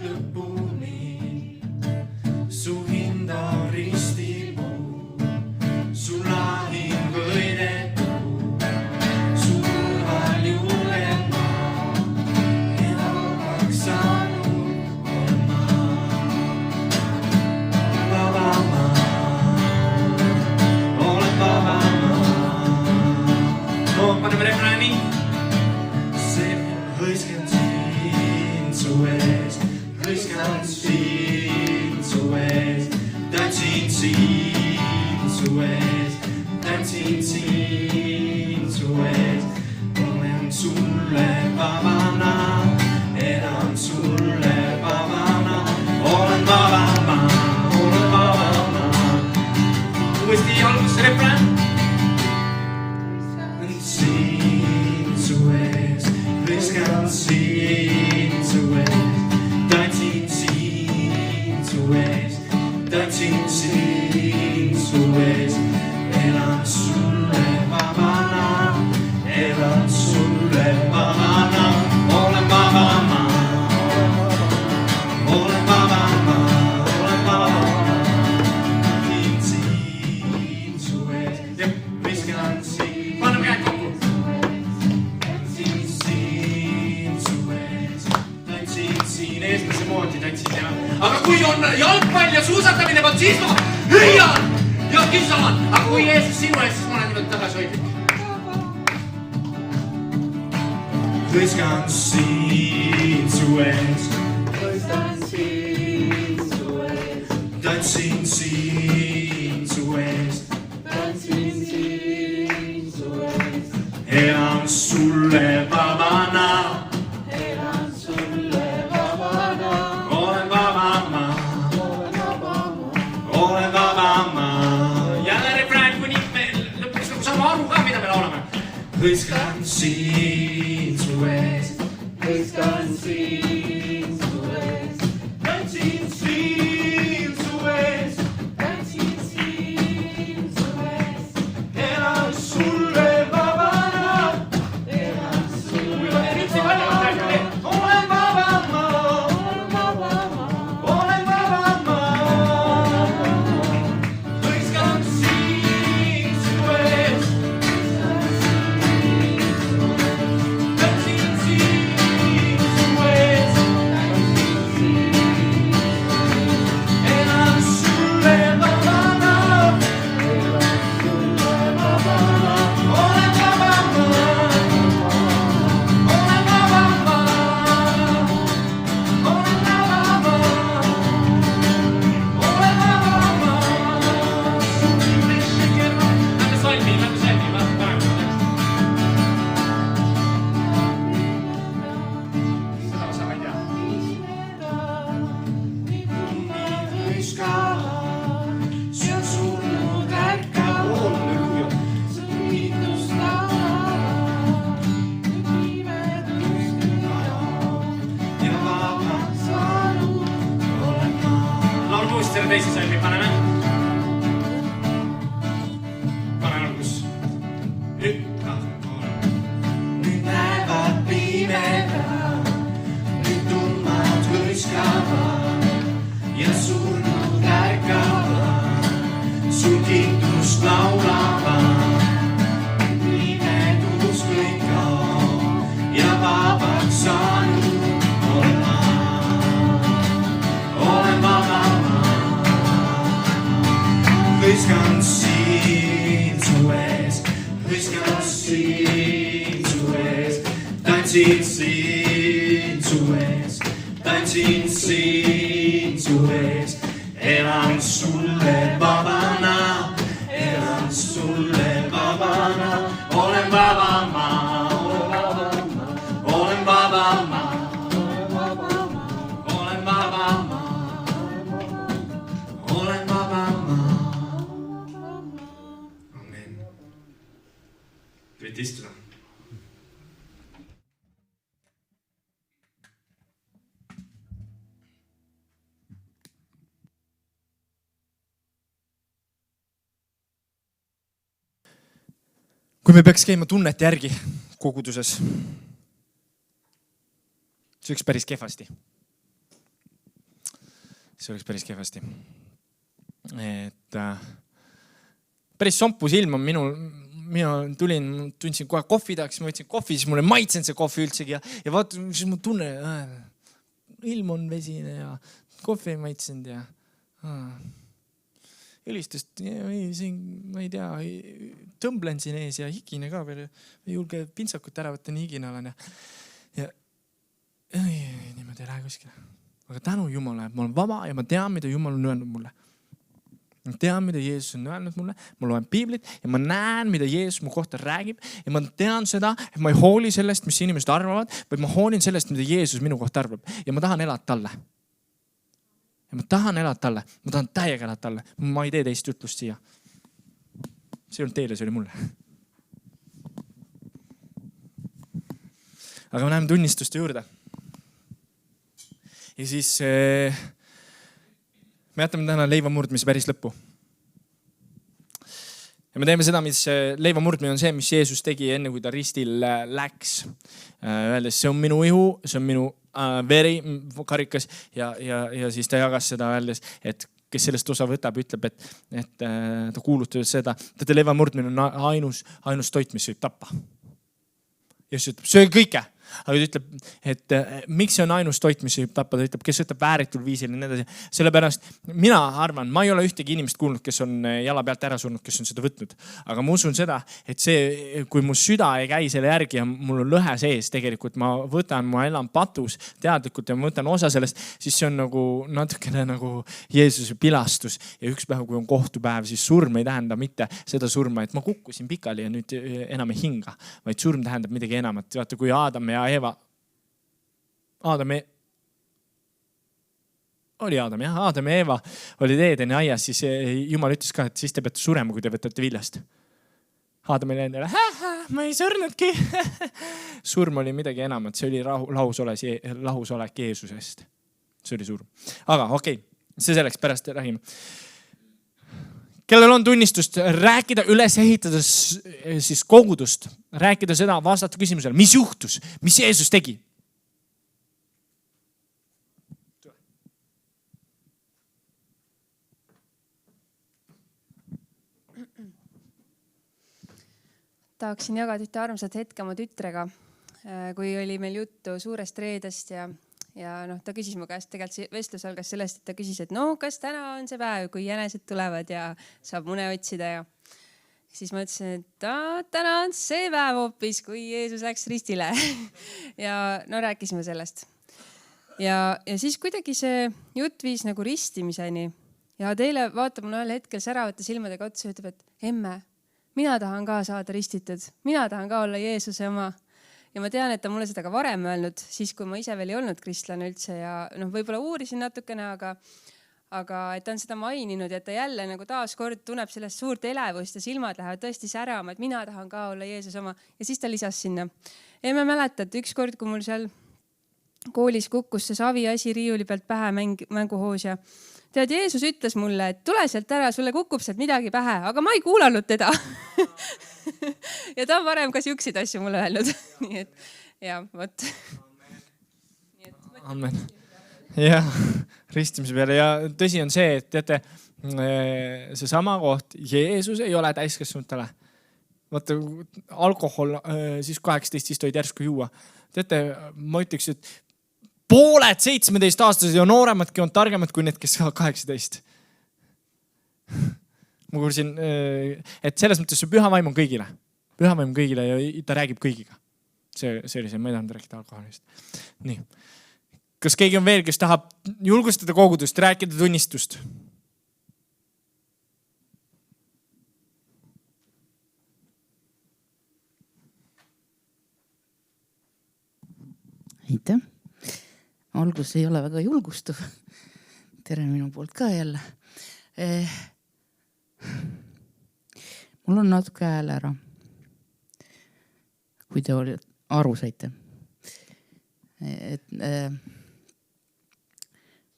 lõpuni, su hinda ristipuu, su lahing võidetud, su kõrval julgema ja vabaks saanud olen ma. Vaba maa, olen vaba maa. Paneme refrääni. Hõiskan siin su ees, hõiskan siin su ees, tantsin siin su ees, tantsin siin su ees. Olen sulle vabana, elan sulle vabana, olen vabana, olen vabana. Uuesti alguses refrään. Hõiskan siin su ees, tantsin siin su ees, tantsin siin su ees. Elan sulle vabana, elan sulle vabana, olen vaba maa, olen vaba maa, olen vaba maa. Tantsin siin su ees, hõiskan siin. Paneme käed kokku. Eestlase moodi tantsin ja. Aga kui on jalgpall ja suusatamine, võt siis ma hüüan ja kisan. Aga kui Jeesus sinu ees, siis ma olen nüüd tagasi hoidlik. Hõiskan siin su ees, hõiskan siin su ees, tantsin siin su ees, tantsin siin su ees. Elan sulle vabana, hõiskan siin su ees, hõiskan siin su ees, tantsin siin su ees, tantsin siin su ees. Elan sulle vabana, elan sulle vabana, olen vaba maa, olen vaba maa. Hõiskan siin su ees, teise salmi paneme. Pane algus. Nüüd näevad pimeda, nüüd tummad hõiskavad ja surnud ärkavad, sul kiitust laulavad. Pimedus kõik kaob hõiskan siin su ees, hõiskan siin su ees, tantsin siin su ees, tantsin siin su ees, elan sulle vabana, elan sulle vabana, olen vaba ma, olen vaba ma, olen vaba ma, olen vaba ma. Amen. Võite istuda. Kui me peaks käima tunnete järgi koguduses, see oleks päris kehvasti. See oleks päris kehvasti. Päris sompus ilm on mina tundsin kohe kohvi tahaks, ma võtsin kohvi, siis mulle maitsen see kohvi üldsegi ja vaata, siis ma tunnen, ilm on vesine ja kohvi ei maitsenud ja helistust, ma ei tea, tõmblen siin ees ja higine ka veel, ei julge pintsakut ära võtta, nii higine olen ja niimoodi ei lähe kuskile. Aga tänu Jumala, et ma olen vaba ja ma tean, mida Jumal on öelnud mulle. Ma tean, mida Jeesus on öelnud mulle, ma loen piiblit ja ma näen, mida Jeesus mu kohta räägib ja ma tean seda, et ma ei hooli sellest, mis inimesed arvavad, vaid ma hoolin sellest, mida Jeesus minu kohta arvab ja ma tahan elada talle. Ja ma tahan elada talle, ma tahan täiega elada talle, ma ei tee teist jutlust siia. See on teile, see oli mulle. Aga me näeme tunnistuste juurde. Ja siis me jätame täna leivamurdmise päris lõppu. Ja me teeme seda, mis leivamurdmine on see, mis Jeesus tegi enne, kui ta ristil läks. Öeldes, see on minu ihu, see on minu veri karikas ja siis ta jagas seda öeldes, et kes sellest osa võtab, ütleb, et ta kuulutab seda. Täte leivamurdmine on ainus toit, mis võib tappa. Jeesus ütleb, söö kõike. Aga ta ütleb, et miks see on ainus toit, mis võib tappa, ta ütleb, kes võtab vääritul viisil ja nii edasi. Sellepärast mina arvan, ma ei ole ühtegi inimest kuulnud, kes on jala pealt ära surnud, kes on seda võtnud. Aga ma usun seda, et see, kui mu süda ei käi selle järgi ja mul on lõhe sees tegelikult, ma elan patus teadlikult ja ma võtan osa sellest, siis see on nagu natukene nagu Jeesuse pilastus. Ja üks päev, kui on kohtupäev, siis surm ei tähenda mitte seda surma, et ma kukkusin pikali ja nüüd enam ei hinga, vaid surm tähendab midagi enamat. Vaata, kui Adam ja Eva. Adam ja Eva olid Eedeni aias, siis Jumal ütles ka, et siis te peate surema, kui te võtate viljast. Adam oli endale, ma ei surnudki. Surm oli midagi enamat, see oli lahusolek Jeesusest. See oli surm. Aga okei, see selleks pärast räägime. Kellel on tunnistust rääkida, üles ehitada siis kogudust, rääkida seda, vastata küsimusele, mis juhtus, mis Jeesus tegi. Tahaksin jagada ühte armsat hetke oma tütrega, kui oli meil juttu suurest reedest ja ta küsis mu käest, tegelikult vestlus algas sellest, et ta küsis, et kas täna on see päev, kui jänesed tulevad ja saab mune otsida ja siis ma ütlesin, et täna on see päev hoopis, kui Jeesus läks ristile ja rääkisime sellest. Ja siis kuidagi see jutt viis nagu ristimiseni ja teile vaatab mulle ühel hetkel säravate silmadega otsa ja ütleb, et emme, mina tahan ka saada ristitud, mina tahan ka olla Jeesuse oma. Ja ma tean, et ta mulle seda ka varem öelnud, siis kui ma ise veel ei olnud kristlane üldse ja võib-olla uurisin natukene, aga et ta on seda maininud ja ta jälle nagu taas kord tunneb sellest suurt elevust ja silmad lähevad tõesti särama, et mina tahan ka olla Jeesus oma. Ja siis ta lisas sinna. Ja ma mäletan, et üks kord, kui mul seal koolis kukkus see savi asi riiuli pealt pähe mänguhoos ja tead, Jeesus ütles mulle, et tule sealt ära, sulle kukub sealt midagi pähe, aga ma ei kuulanud teda. Ja ta on varem ka siukseid asju mulle öelnud. Nii et, ja, võt. Amen. Ja, ristimise peale. Ja tõsi on see, et teate, see sama koht, Jeesus ei ole täiskasvanutele. Vaata, alkohol, siis 18 siis toid järsku juua. Teate, ma ütleks, et pooled 17-aastased ja nooremadki on targemad kui need, kes 18. ma kuulsin, et selles mõttes see püha vaim on kõigile. Püha vaim kõigile ja ta räägib kõigiga. See oli see, ma ei tahanud rääkida alkoholist. Nii. Kas keegi on veel, kes tahab julgustada kogudust, rääkida tunnistust? Aitäh. Algus ei ole väga julgustav. Tere minu poolt ka jälle. Mul on natuke hääl ära. Kui te aru saite.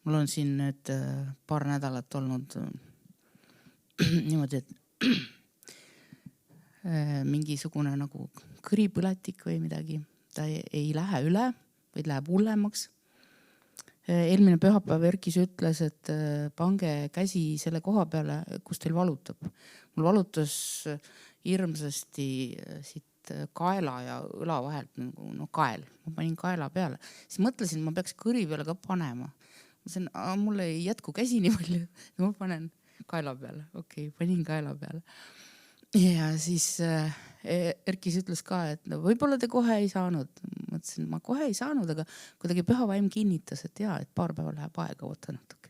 Mul on siin nüüd paar nädalat olnud niimoodi, et mingisugune nagu kõripõletik või midagi. Ta ei lähe üle, vaid läheb hullemaks. Eelmine pühapäev Erkis ütles, et pange käsi selle koha peale, kus teil valutab. Mul valutas hirmsasti siit kaela ja õla vahelt, kael. Ma panin kaela peale. Siis mõtlesin, ma peaks kõri peale ka panema. Mõtlesin, mulle ei jätku käsi nii palju. Ma panen kaela peale. Okei, panin kaela peale. Ja siis Erkis ütles ka, et võib-olla te kohe ei saanud. Mõtlesin, ma kohe ei saanud, aga kuidagi püha vaim kinnitas, et et paar päeva läheb aega, oota natuke.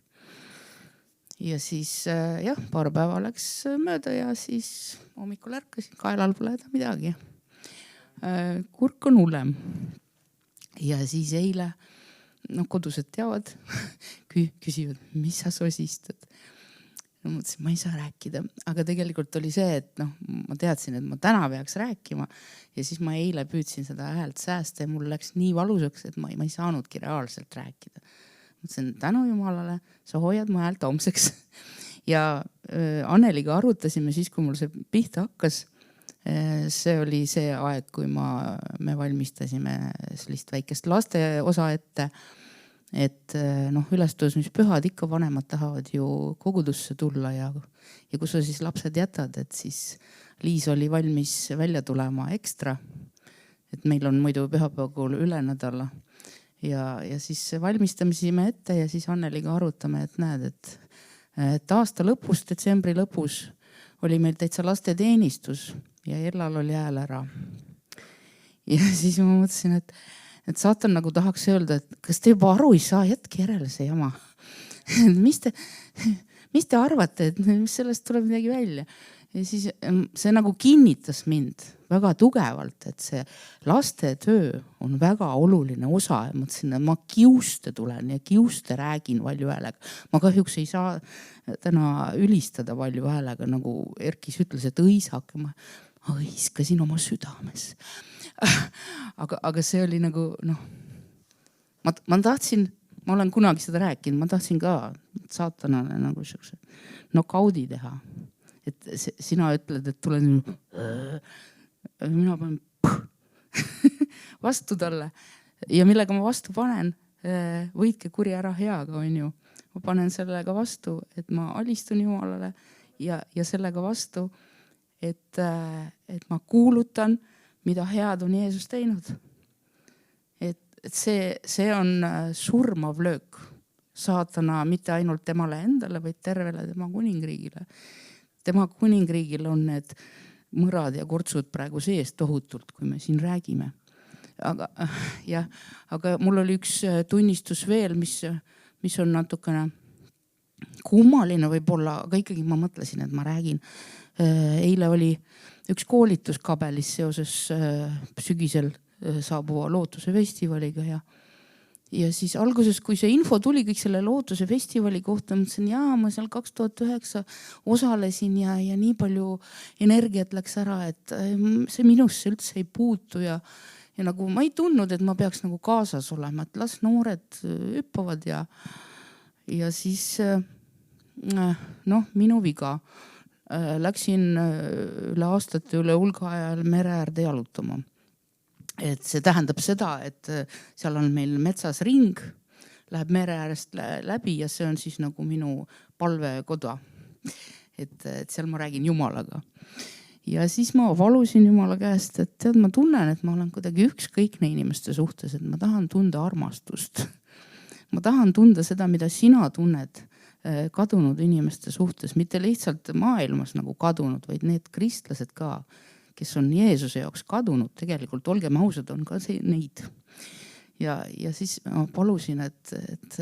Ja siis paar päeva läks mööda ja siis hommikul ärkasin, kaelal pole midagi. Kurk on hullem. Ja siis eile, kodused teavad, küsivad, mis sa sosistad? Ma mõtlesin, ma ei saa rääkida, aga tegelikult oli see, et ma teadsin, et ma täna peaks rääkima ja siis ma eile püüdsin seda häält säästa ja mul läks nii valusaks, et ma ei saanudki reaalselt rääkida. Mõtlesin, tänu Jumalale, sa hoiad mu häält homseks. Ja Anneliga arutasime siis, kui mul see pihta hakkas. See oli see aeg, kui me valmistasime sellist väikest laste osa ette. Et ülestõusmispühad ikka vanemad tahavad ju kogudusse tulla ja kui sa siis lapsed jätad, et siis Liis oli valmis välja tulema ekstra. Et meil on muidu pühapäeval üle nädala ja siis valmistamisime ette ja siis Anneliga arutame, et näed, et aasta lõpus, detsembri lõpus oli meil täitsa laste teenistus ja Ellal oli hääl ära. Ja siis ma mõtlesin, et saatan nagu tahaks öelda, et kas te juba aru ei saa, jätke järele see jama. Mis te arvate, et mis sellest tuleb midagi välja? Ja siis see nagu kinnitas mind väga tugevalt, et see laste töö on väga oluline osa. Ja mõtlesin, et ma kiuste tulen ja kiuste räägin valju häälega. Ma kahjuks ei saa täna ülistada valju häälega, nagu Erkis ütles, et õisake. Ma õiskasin oma südames. Aga see oli nagu, ma tahtsin, ma olen kunagi seda rääkinud, ma tahtsin ka saatanale nagu nokaudi teha. Et sina ütled, et tulen mina panen vastu talle ja millega ma vastu panen, võitke kuri ära heaga, on ju. Ma panen sellega vastu, et ma alistun Jumalale ja sellega vastu, et ma kuulutan, mida head on Jeesus teinud. Et see on surmav löök saatana mitte ainult temale endale, vaid tervele tema kuningriigile. Tema kuningriigil on need mõrad ja kortsud praegu sees tohutult, kui me siin räägime. Aga mul oli üks tunnistus veel, mis on natukene kummaline võib-olla, aga ikkagi ma mõtlesin, et ma räägin. Eile oli üks koolitus kabelis seoses sügisel saabuva Lootuse festivaliga ja siis alguses, kui see info tuli kõik selle Lootuse festivali kohta, mõtlesin, ma seal 2009 osalesin ja nii palju energiat läks ära, et see minusse üldse ei puutu ja nagu ma ei tundnud, et ma peaks nagu kaasas olema, et las noored hüppavad ja siis minu viga. Läksin üle aastate üle hulga ajal mere äärde jalutama. Et see tähendab seda, et seal on meil metsas ring, läheb mere äärest läbi ja see on siis nagu minu palvekoda. Et seal ma räägin Jumalaga. Ja siis ma valusin Jumala käest, et tead, ma tunnen, et ma olen kuidagi ükskõikne inimeste suhtes, et ma tahan tunda armastust. Ma tahan tunda seda, mida sina tunned kadunud inimeste suhtes, mitte lihtsalt maailmas nagu kadunud, vaid need kristlased ka, kes on Jeesuse jaoks kadunud, tegelikult olgem ausad, on ka neid. Ja siis ma palusin, et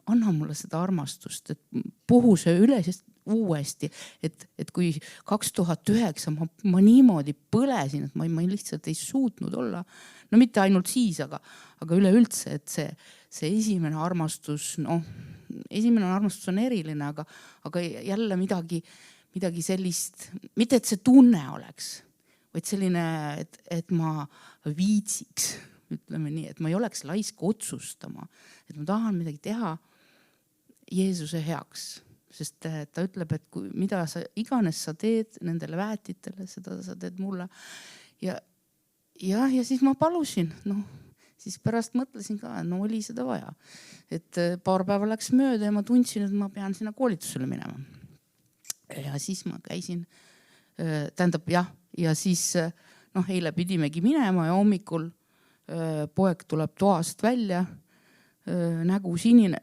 anna mulle seda armastust, et puhu see üle uuesti, et kui 2009 ma niimoodi põlesin, et ma lihtsalt ei suutnud olla, no mitte ainult siis, aga üleüldse, et see esimene armastus, esimene armastus on eriline, aga jälle midagi sellist, mitte et see tunne oleks, vaid selline, et ma viitsiks, ütleme nii, et ma ei oleks laisk otsustama, et ma tahan midagi teha Jeesuse heaks. Sest ta ütleb, et mida iganes sa teed nendele väetitele, seda sa teed mulle. Ja siis ma palusin, siis pärast mõtlesin ka, oli seda vaja. Et paar päeva läks mööda ja ma tundsin, et ma pean sinna koolitusele minema. Ja siis ma käisin, ja siis eile pidimegi minema ja hommikul poeg tuleb toast välja, nägu sinine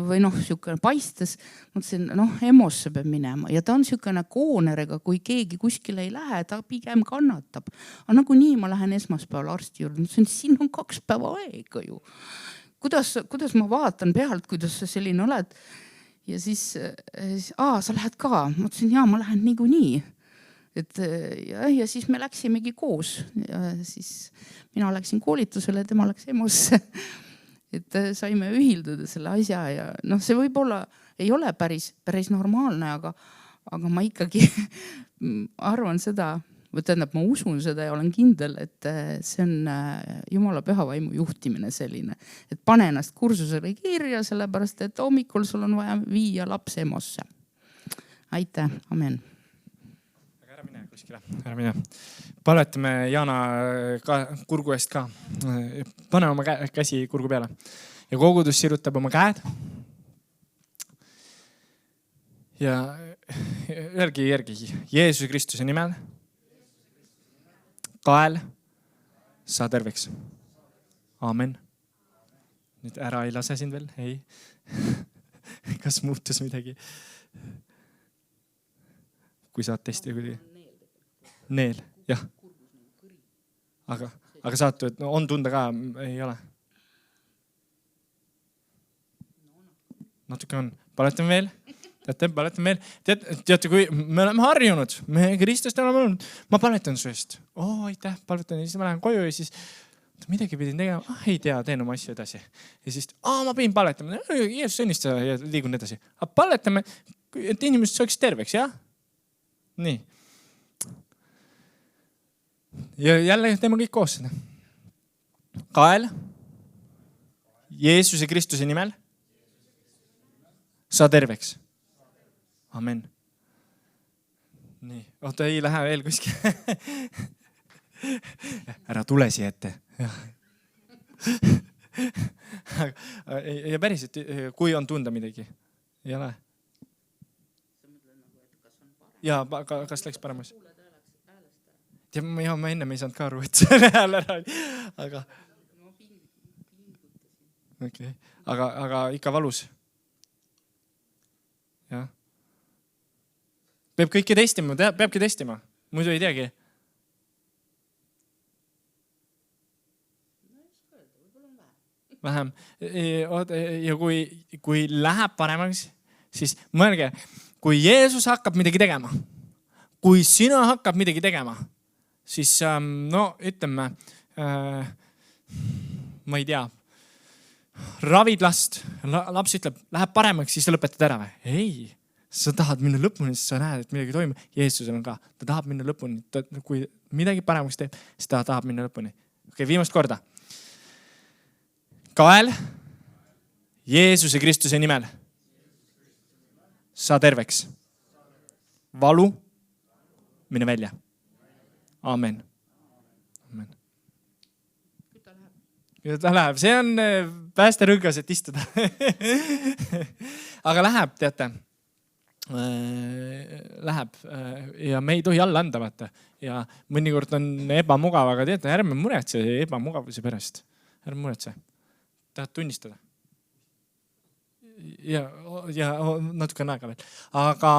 või siukene paistes, mõtlesin, EMO-sse peab minema ja ta on siukene koonerega, kui keegi kuskile ei lähe, ta pigem kannatab. Aga nagu nii ma lähen esmaspäeval arsti juurde, mõtlesin, siin on 2 päeva aega ju. Kuidas ma vaatan pealt, kuidas sa selline oled? Ja siis, sa lähed ka. Mõtlesin, ma lähen niikuinii. Ja siis me läksimegi koos ja siis mina läksin koolitusele ja tema läks EMO-sse. Et saime ühildada selle asja ja see võib-olla ei ole päris normaalne, aga ma ikkagi arvan seda, ma usun seda ja olen kindel, et see on Jumala püha vaimu juhtimine selline, et pane ennast kursusele kirja, sellepärast, et hommikul sul on vaja viia laps EMO-sse. Aitäh, amen. Ära mine. Paletame Jana kurgu eest ka. Pane oma käsi kurgu peale. Ja kogudus sirutab oma käed. Ja järgi Jeesuse Kristuse nimel. Kael, saa terveks. Amen. Nüüd ära ei lase sind veel. Ei. Kas muutus midagi? Kui saad testi kuidagi. Neel, jah. Aga saatu, et on tunda ka, ei ole. Natuke on. Paletame veel. Paletame veel. Teate, kui me oleme harjunud, me Kristust oleme olnud, ma paletan su eest. Aitäh, paletan. Ja siis ma lähen koju ja siis midagi pidin tegema. Ei tea, teen oma asju edasi. Ja siis, ma pidin paletama. Jeesus õnnistada ja liigun edasi. Aga paletame, et inimesed saaks terveks, jah? Nii. Ja jälle teeme kõik koos seda. Kael, Jeesuse Kristuse nimel, saa terveks. Amen. Nii, oota, ei lähe veel kuskil. Ära tule siia ette. Ja päriselt, kui on tunda midagi, ei ole. Ja, kas läks paremas? Ja ma ennem ei saanud ka aru, et see hääl ära oli. Aga ikka valus. Jah. Peab kõike testima, peabki testima. Muidu ei teagi. Vähem. Ja kui läheb paremaks, siis mõelge, kui Jeesus hakkab midagi tegema, kui sina hakkab midagi tegema, siis ütleme, ma ei tea, ravid last, laps ütleb, läheb paremaks, siis sa lõpetad ära või? Ei, sa tahad minna lõpuni, siis sa näed, et midagi toimub. Jeesusel on ka, ta tahab minna lõpuni. Kui midagi paremaks teeb, siis ta tahab minna lõpuni. Viimast korda. Kael, Jeesuse Kristuse nimel, saa terveks. Valu, mine välja. Amen. Amen. Ta läheb. See on päästerõngas, et istuda. Aga läheb, teate. Läheb. Ja me ei tohi alla anda, vaata. Ja mõnikord on ebamugav, aga teate, ärme muretse ebamugavuse pärast. Ärme muretse. Tahad tunnistada? ja natuke on aega veel. Aga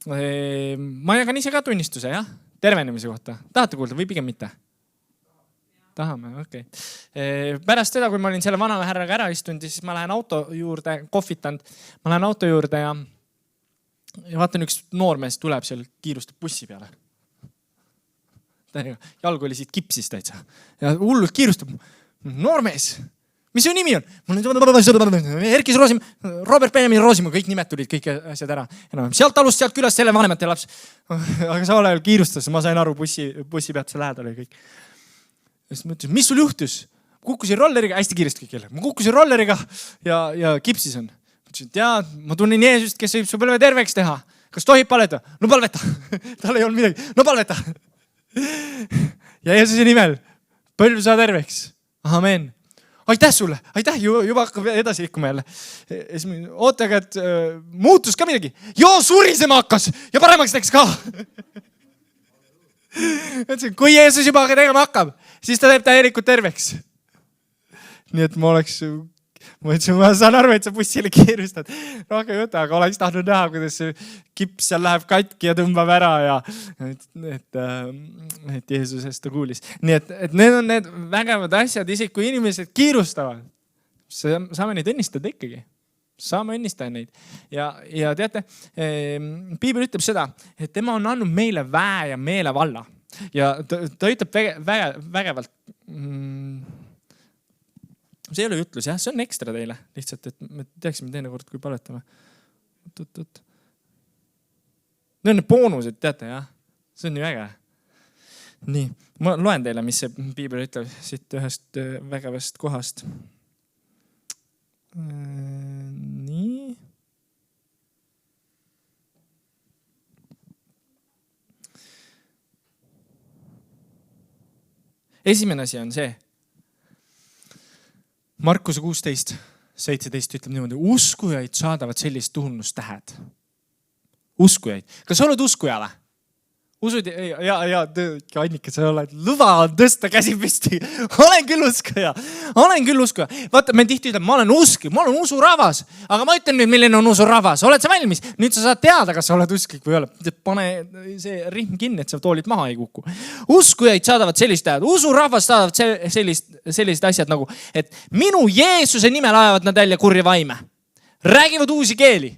ma jagan ise ka tunnistuse, jah? Tervenemise kohta. Tahate kuulda või pigem mitte? Tahame, okei. Pärast seda, kui ma olin selle vana härraga ära istunud, siis ma lähen auto juurde, kohvitanud. Ma lähen auto juurde ja vaatan, üks noormees tuleb seal, kiirustab bussi peale. Jalg oli siit kipsis täitsa. Ja hullult kiirustab. Noormees, mis su nimi on? Erkis Roosimaa, Robert Benjamin Roosimaa, kõik nimed tulid, kõik asjad ära. Sealt alust, sealt külast selle vanemate laps. Aga samal ajal kiirustas, ma sain aru bussi pealt see lähedal oli kõik. Ja siis mõtlesin, mis sul juhtus? Kukkusin rolleriga, hästi kiiresti kõik jälle. Ma kukkusin rolleriga ja kipsis on. Mõtlesin, tead, ma tunnen Jeesust, kes võib su põlve terveks teha. Kas tohib palveta? No palveta. Tal ei olnud midagi. No palveta. Ja Jeesuse nimel põlv saa terveks. Amen. Aitäh sulle. Aitäh, juba hakkab edasi liikuma jälle. Ootaga, et muutus ka midagi. Joo, surisema hakkas ja paremaks läks ka. Kui Jeesus juba tegema hakkab, siis ta teeb täielikult terveks. Nii et ma saan aru, et sa bussile kiirustad. Rohkem juta, aga oleks tahtnud näha, kuidas see kips seal läheb katki ja tõmbab ära ja et Jeesusest ta kuulis. Nii et need on need vägevad asjad, isegi kui inimesed kiirustavad. Saame neid õnnistada ikkagi. Saame õnnistada neid. Ja teate, Piibel ütleb seda, et tema on andnud meile väe ja meelevalla. Ja ta ütleb vägevalt, see ei ole jutlus, jah, see on ekstra teile. Lihtsalt, et me teaksime teine kord, kui paletame. Need on need boonused, teate, jah. See on nii väge. Nii, ma loen teile, mis see Piibel ütleb siit ühest vägevast kohast. Nii. Esimene asi on see. Markuse 16, 17 ütleb niimoodi, uskujaid saadavad sellist tunnustähed. Uskujaid. Kas sa oled uskujale? Usud ja Annika, sa oled, luba on tõsta käsi püsti. Olen küll uskuja. Vaata, me tihti ütleme, ma olen usuravas. Aga ma ütlen nüüd, milline on usuravas. Oled sa valmis? Nüüd sa saad teada, kas sa oled usklik või ei ole. Pane see rihm kinni, et sa toolid maha ei kuku. Uskujaid saadavad sellist tähed. Usurahvas saadavad sellised asjad nagu, et minu Jeesuse nimel ajavad nad välja kurja vaime. Räägivad uusi keeli.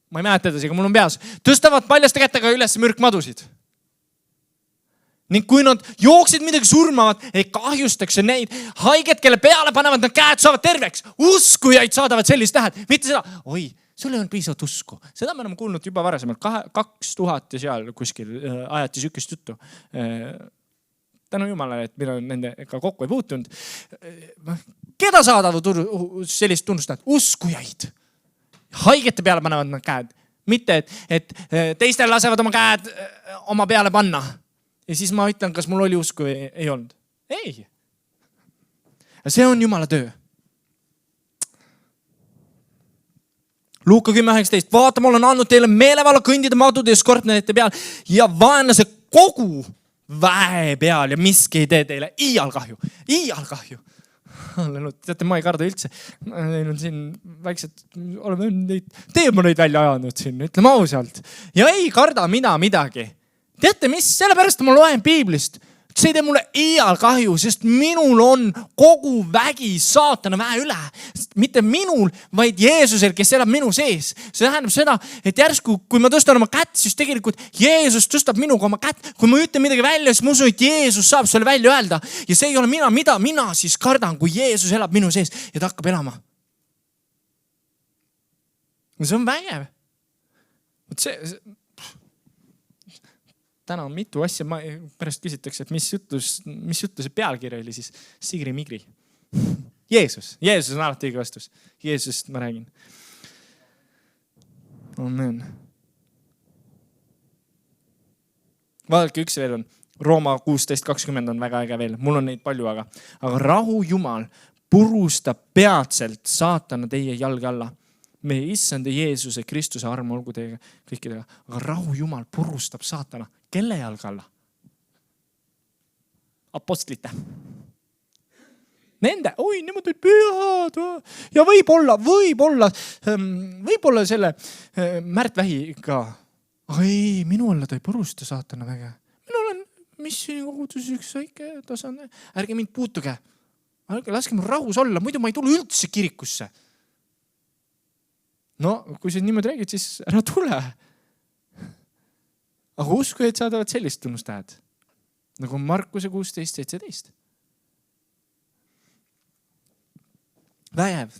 Ma ei mäleta edasi, aga mul on peas. Tõstavad paljaste kätega üles mürkmadusid. Ning kui nad jooksid midagi surmavad, ei kahjustaks neid haiged, kelle peale panevad, nad käed saavad terveks. Uskujaid saadavad sellist tähed. Mitte seda, oi, sul ei olnud piisavalt usku. Seda me oleme kuulnud juba varasemalt. 2000 ja seal kuskil ajati sükest juttu. Tänu Jumalale, et meil on nendega kokku ei puutunud. Keda saadavad sellist tunnustajat? Uskujaid. Haigete peale panevad nad käed. Mitte, et teistel lasevad oma käed oma peale panna. Ja siis ma ütlen, kas mul oli usku või ei olnud. Ei. See on Jumala töö. Luuka 10.19. Vaata, ma olen andnud teile meelevalla kõndida madude ja skorpionite peal ja vaenlase kogu väe peal ja miski ei tee teile iial kahju. Teate, ma ei karda üldse. Neil on siin väiksed, teeb ma neid välja ajanud siin, ütleme ausalt. Ja ei karda midagi. Teate mis? Sellepärast ma loen Piiblist. See ei tee mulle iial kahju, sest minul on kogu vägi saatana väe üle. Mitte minul, vaid Jeesusel, kes elab minu sees. See tähendab seda, et järsku, kui ma tõstan oma kätt, siis tegelikult Jeesus tõstab minuga oma kätt. Kui ma ütlen midagi välja, siis ma usun, et Jeesus saab selle välja öelda. Ja see ei ole mina siis kardan, kui Jeesus elab minu sees ja ta hakkab elama. See on vägev. Täna on mitu asja, ma pärast küsitakse, et mis jutluse pealkiri oli siis Sigri-Migri. Jeesus on alati õige vastus. Jeesusest ma räägin. Amen. Vaadake, üks veel on. Rooma 16.20 on väga äge veel. Mul on neid palju, aga rahu Jumal purustab peatselt saatana teie jalge alla. Meie issanda Jeesuse Kristuse arm olgu teiega kõikidega. Aga rahu Jumal purustab saatana. Kelle jalga alla? Apostlite. Nende, oi, nemad olid pühad. Ja võib-olla selle Märt Vähi ka. Ei, minu alla ta ei purusta saatana väge. Mina olen missionikogudus üks väike tasane. Ärge mind puutuge. Laske mul rahus olla, muidu ma ei tule üldse kirikusse. No, kui sa niimoodi räägid, siis ära tule. Aga usku, et saadavad sellist tunnustähed. Nagu Markuse 16:17. Vägev.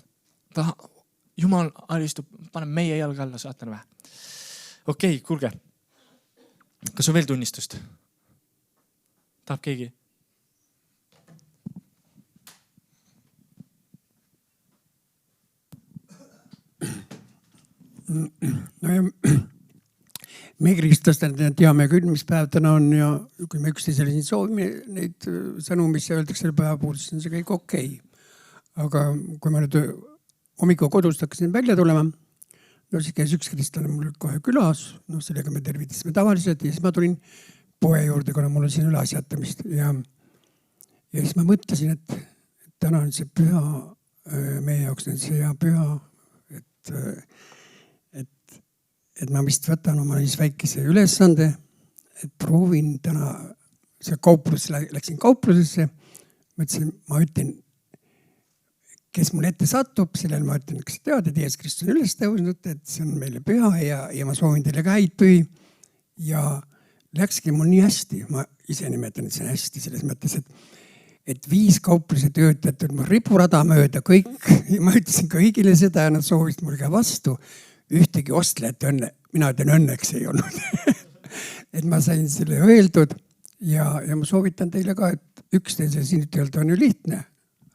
Jumal alistub, paneb meie jalga alla, saatan vähe. Okei, kuulge. Kas on veel tunnistust? Tahab keegi? No ja me kristlastena teame küll, mis päev täna on ja kui me üksteisele siin soovime neid sõnu, mis öeldakse selle päeva puhul, siis on see kõik okei. Aga kui ma nüüd hommikul kodust hakkasin välja tulema, no siis käis üks kristlane mul kohe külas, no sellega me tervitasime tavaliselt ja siis ma tulin poe juurde, kuna mul on siin üle asjatamist ja siis ma mõtlesin, et täna on see püha, meie jaoks on see hea püha, et ma vist võtan oma siis väikese ülesande, et proovin täna see läksin kauplusesse, mõtlesin, ma ütlen, kes mul ette satub, sellel ma ütlen, kas tead, et Jeesus Kristus on üles tõusnud, et see on meile püha ja ma soovin teile ka häid pühi ja läkski mul nii hästi, ma ise nimetan, et see on hästi selles mõttes, et 5 kaupluse töötajad tulid mul riburada mööda kõik ja ma ütlesin kõigile seda ja nad soovisid mul ka vastu. Ühtegi ostlejat mina ütlen õnneks ei olnud. Et ma sain selle öeldud ja ma soovitan teile ka, et üksteise siin öelda on ju lihtne,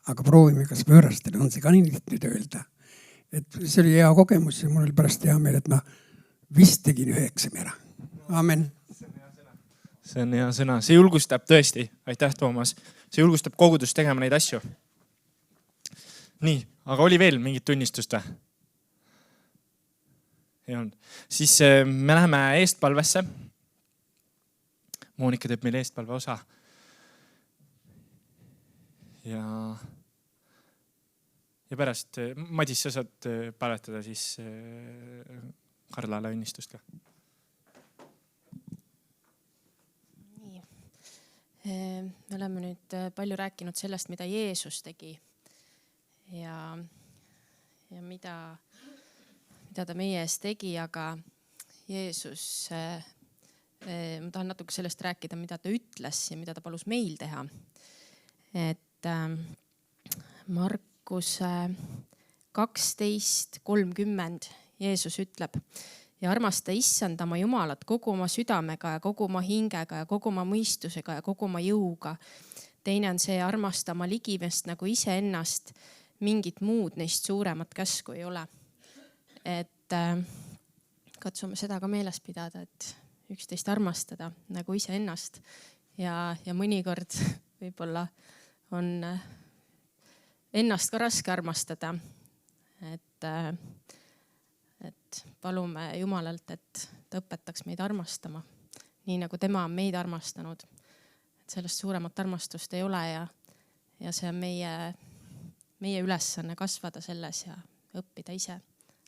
aga proovime, kas võõrastel on see ka nii lihtne öelda. Et see oli hea kogemus ja mul oli pärast hea meel, et ma vist tegin 9 ära. Amen. See on hea sõna. See julgustab tõesti. Aitäh, Toomas. See julgustab kogudust tegema neid asju. Nii, aga oli veel mingit tunnistust või? Ei olnud. Siis me läheme eestpalvesse. Moonika teeb meil eestpalve osa. Ja pärast, Madis, sa saad palvetada siis Karlale õnnistust ka. Nii. Me oleme nüüd palju rääkinud sellest, mida Jeesus tegi ja mida ta meie ees tegi, aga Jeesus, ma tahan natuke sellest rääkida, mida ta ütles ja mida ta palus meil teha. Et Markuse 12:30 Jeesus ütleb ja armasta issanda oma Jumalat kogu oma südamega ja kogu oma hingega ja kogu oma mõistusega ja kogu oma jõuga. Teine on see, armasta oma ligimest nagu iseennast, mingit muud neist suuremat käsku ei ole. Et katsume seda ka meeles pidada, et üksteist armastada nagu iseennast ja mõnikord võib-olla on ennast ka raske armastada. Et palume Jumalalt, et ta õpetaks meid armastama, nii nagu tema on meid armastanud. Et sellest suuremat armastust ei ole ja see on meie ülesanne kasvada selles ja õppida ise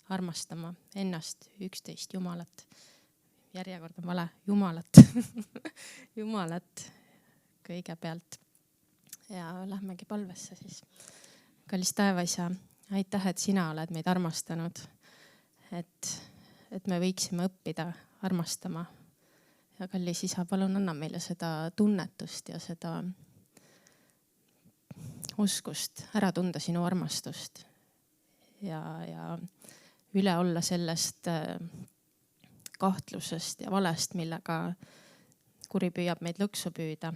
armastama ennast, üksteist, Jumalat. Järjekord on vale, Jumalat. Jumalat kõigepealt. Ja lähmegi palvesse siis. Kallis taevaisa, aitäh, et sina oled meid armastanud. Et me võiksime õppida armastama. Ja kallis isa, palun anna meile seda tunnetust ja seda oskust ära tunda sinu armastust. Ja üle olla sellest kahtlusest ja valest, millega kuri püüab meid lõksu püüda.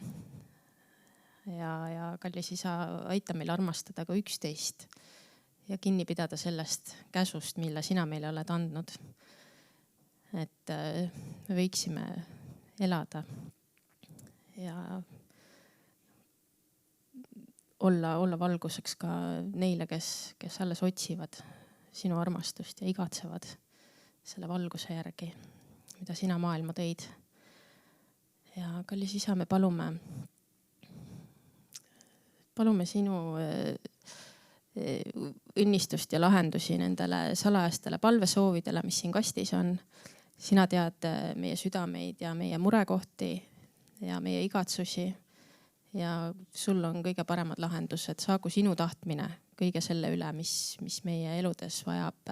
Ja kallis isa, aita meil armastada ka üksteist ja kinni pidada sellest käsust, mille sina meile oled andnud. Et me võiksime elada ja olla valguseks ka neile, kes alles otsivad sinu armastust ja igatsevad selle valguse järgi, mida sina maailma tõid. Ja kallis isa, me palume palume sinu õnnistust ja lahendusi nendele salajastele palvesoovidele, mis siin kastis on. Sina tead meie südameid ja meie murekohti ja meie igatsusi ja sul on kõige paremad lahendused. Saagu sinu tahtmine kõige selle üle, mis meie eludes vajab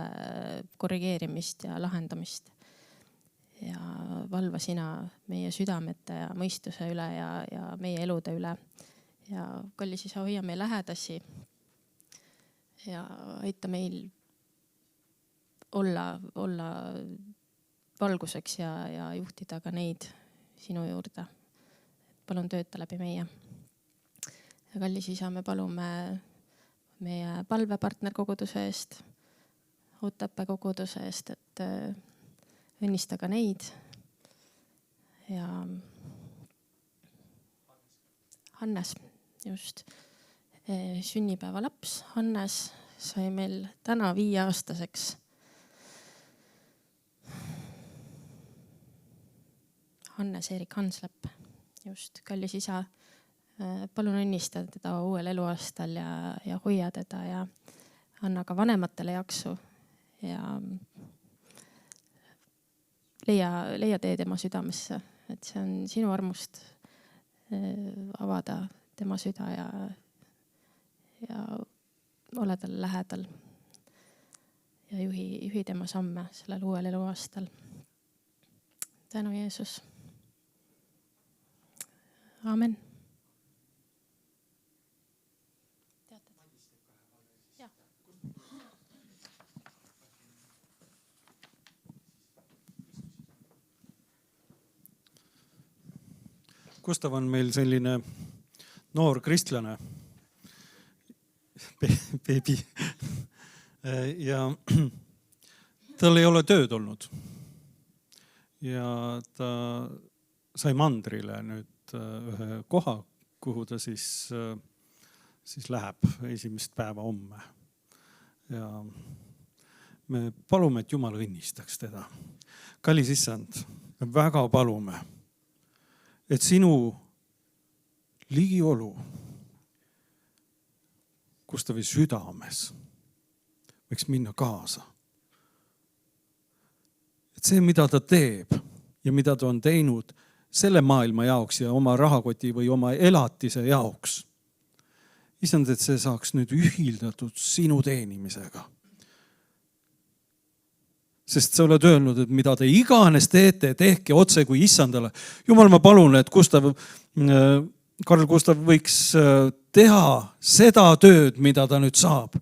korrigeerimist ja lahendamist. Ja valva sina meie südamete ja mõistuse üle ja meie elude üle. Ja kallis isa, hoia meie lähedasi ja aita meil olla valguseks ja juhtida ka neid sinu juurde. Palun tööta läbi meie. Ja kallis isa, me palume meie palvepartner koguduse eest, Otepää koguduse eest, et õnnista ka neid. Ja Hannes, just sünnipäeva laps. Hannes sai meil täna 5-aastaseks. Hannes Erik Hanslep, just kallis isa. Palun õnnista teda uuel eluaastal ja hoia teda ja anna ka vanematele jaksu ja leia tee tema südamesse, et see on sinu armust avada tema süda ja ole talle lähedal ja juhi tema samme sellel uuel eluaastal. Tänu Jeesus. Amen. Gustav on meil selline noor kristlane, beebi. Ja tal ei ole tööd olnud. Ja ta sai mandrile nüüd ühe koha, kuhu ta siis läheb esimest päeva homme. Ja me palume, et Jumal õnnistaks teda. Kallis issand, me väga palume, et sinu ligiolu Gustavi südames võiks minna kaasa. Et see, mida ta teeb ja mida ta on teinud selle maailma jaoks ja oma rahakoti või oma elatise jaoks, issand, et see saaks nüüd ühildatud sinu teenimisega. Sest sa oled öelnud, et mida te iganes teete, tehke otse kui issandale. Jumal, ma palun, et Karl Gustav võiks teha seda tööd, mida ta nüüd saab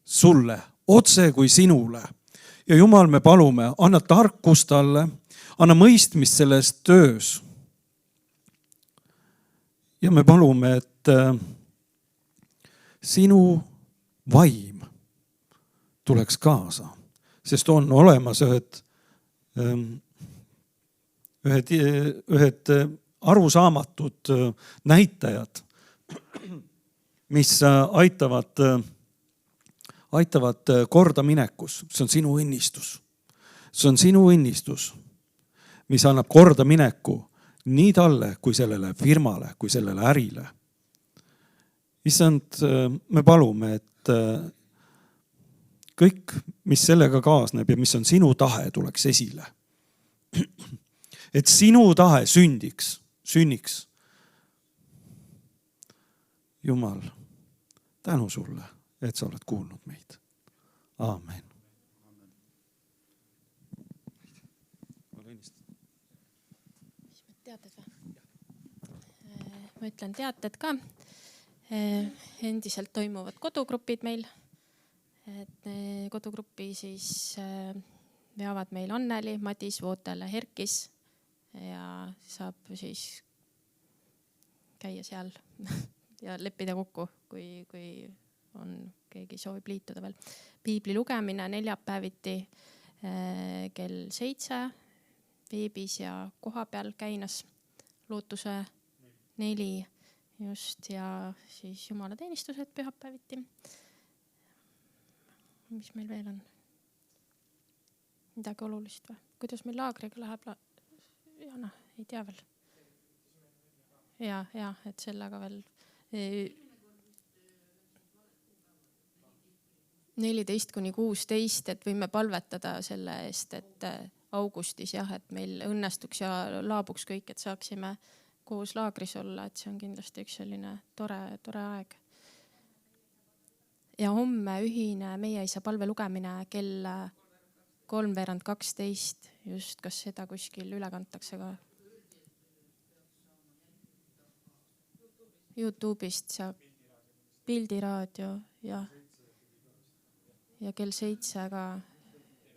sulle, otse kui sinule. Ja Jumal, me palume, anna tarkust talle, anna mõistmist selles töös. Ja me palume, et sinu vaim tuleks kaasa. Sest on olemas ühed arusaamatud näitajad, mis aitavad korda minekus. See on sinu õnnistus. See on sinu õnnistus, mis annab korda mineku nii talle kui sellele firmale, kui sellele ärile. Issand, me palume, et kõik, mis sellega kaasneb ja mis on sinu tahe, tuleks esile. Et sinu tahe sünniks. Jumal, tänu sulle, et sa oled kuulnud meid. Aamen. Ma ütlen teated ka. Endiselt toimuvad kodugrupid meil. Et kodugruppi siis veavad meil Anneli, Madis, Vootele, Herkis ja saab siis käia seal ja leppida kokku, kui on keegi soovib liituda veel. Piibli lugemine neljapäeviti kell 7 veebis ja koha peal Käinas Lootuse 4 just ja siis jumalateenistused pühapäeviti. Mis meil veel on? Midagi olulist või? Kuidas meil laagriga läheb? Jana, ei tea veel. Ja, et sellega veel 14-16, et võime palvetada selle eest, et augustis jah, et meil õnnestuks ja laabuks kõik, et saaksime koos laagris olla, et see on kindlasti üks selline tore aeg. Ja homme ühine Meie Isa palve lugemine kell 13:12, just, kas seda kuskil üle kantakse ka? YouTube'ist saab pildiraadio ja kell 7 ka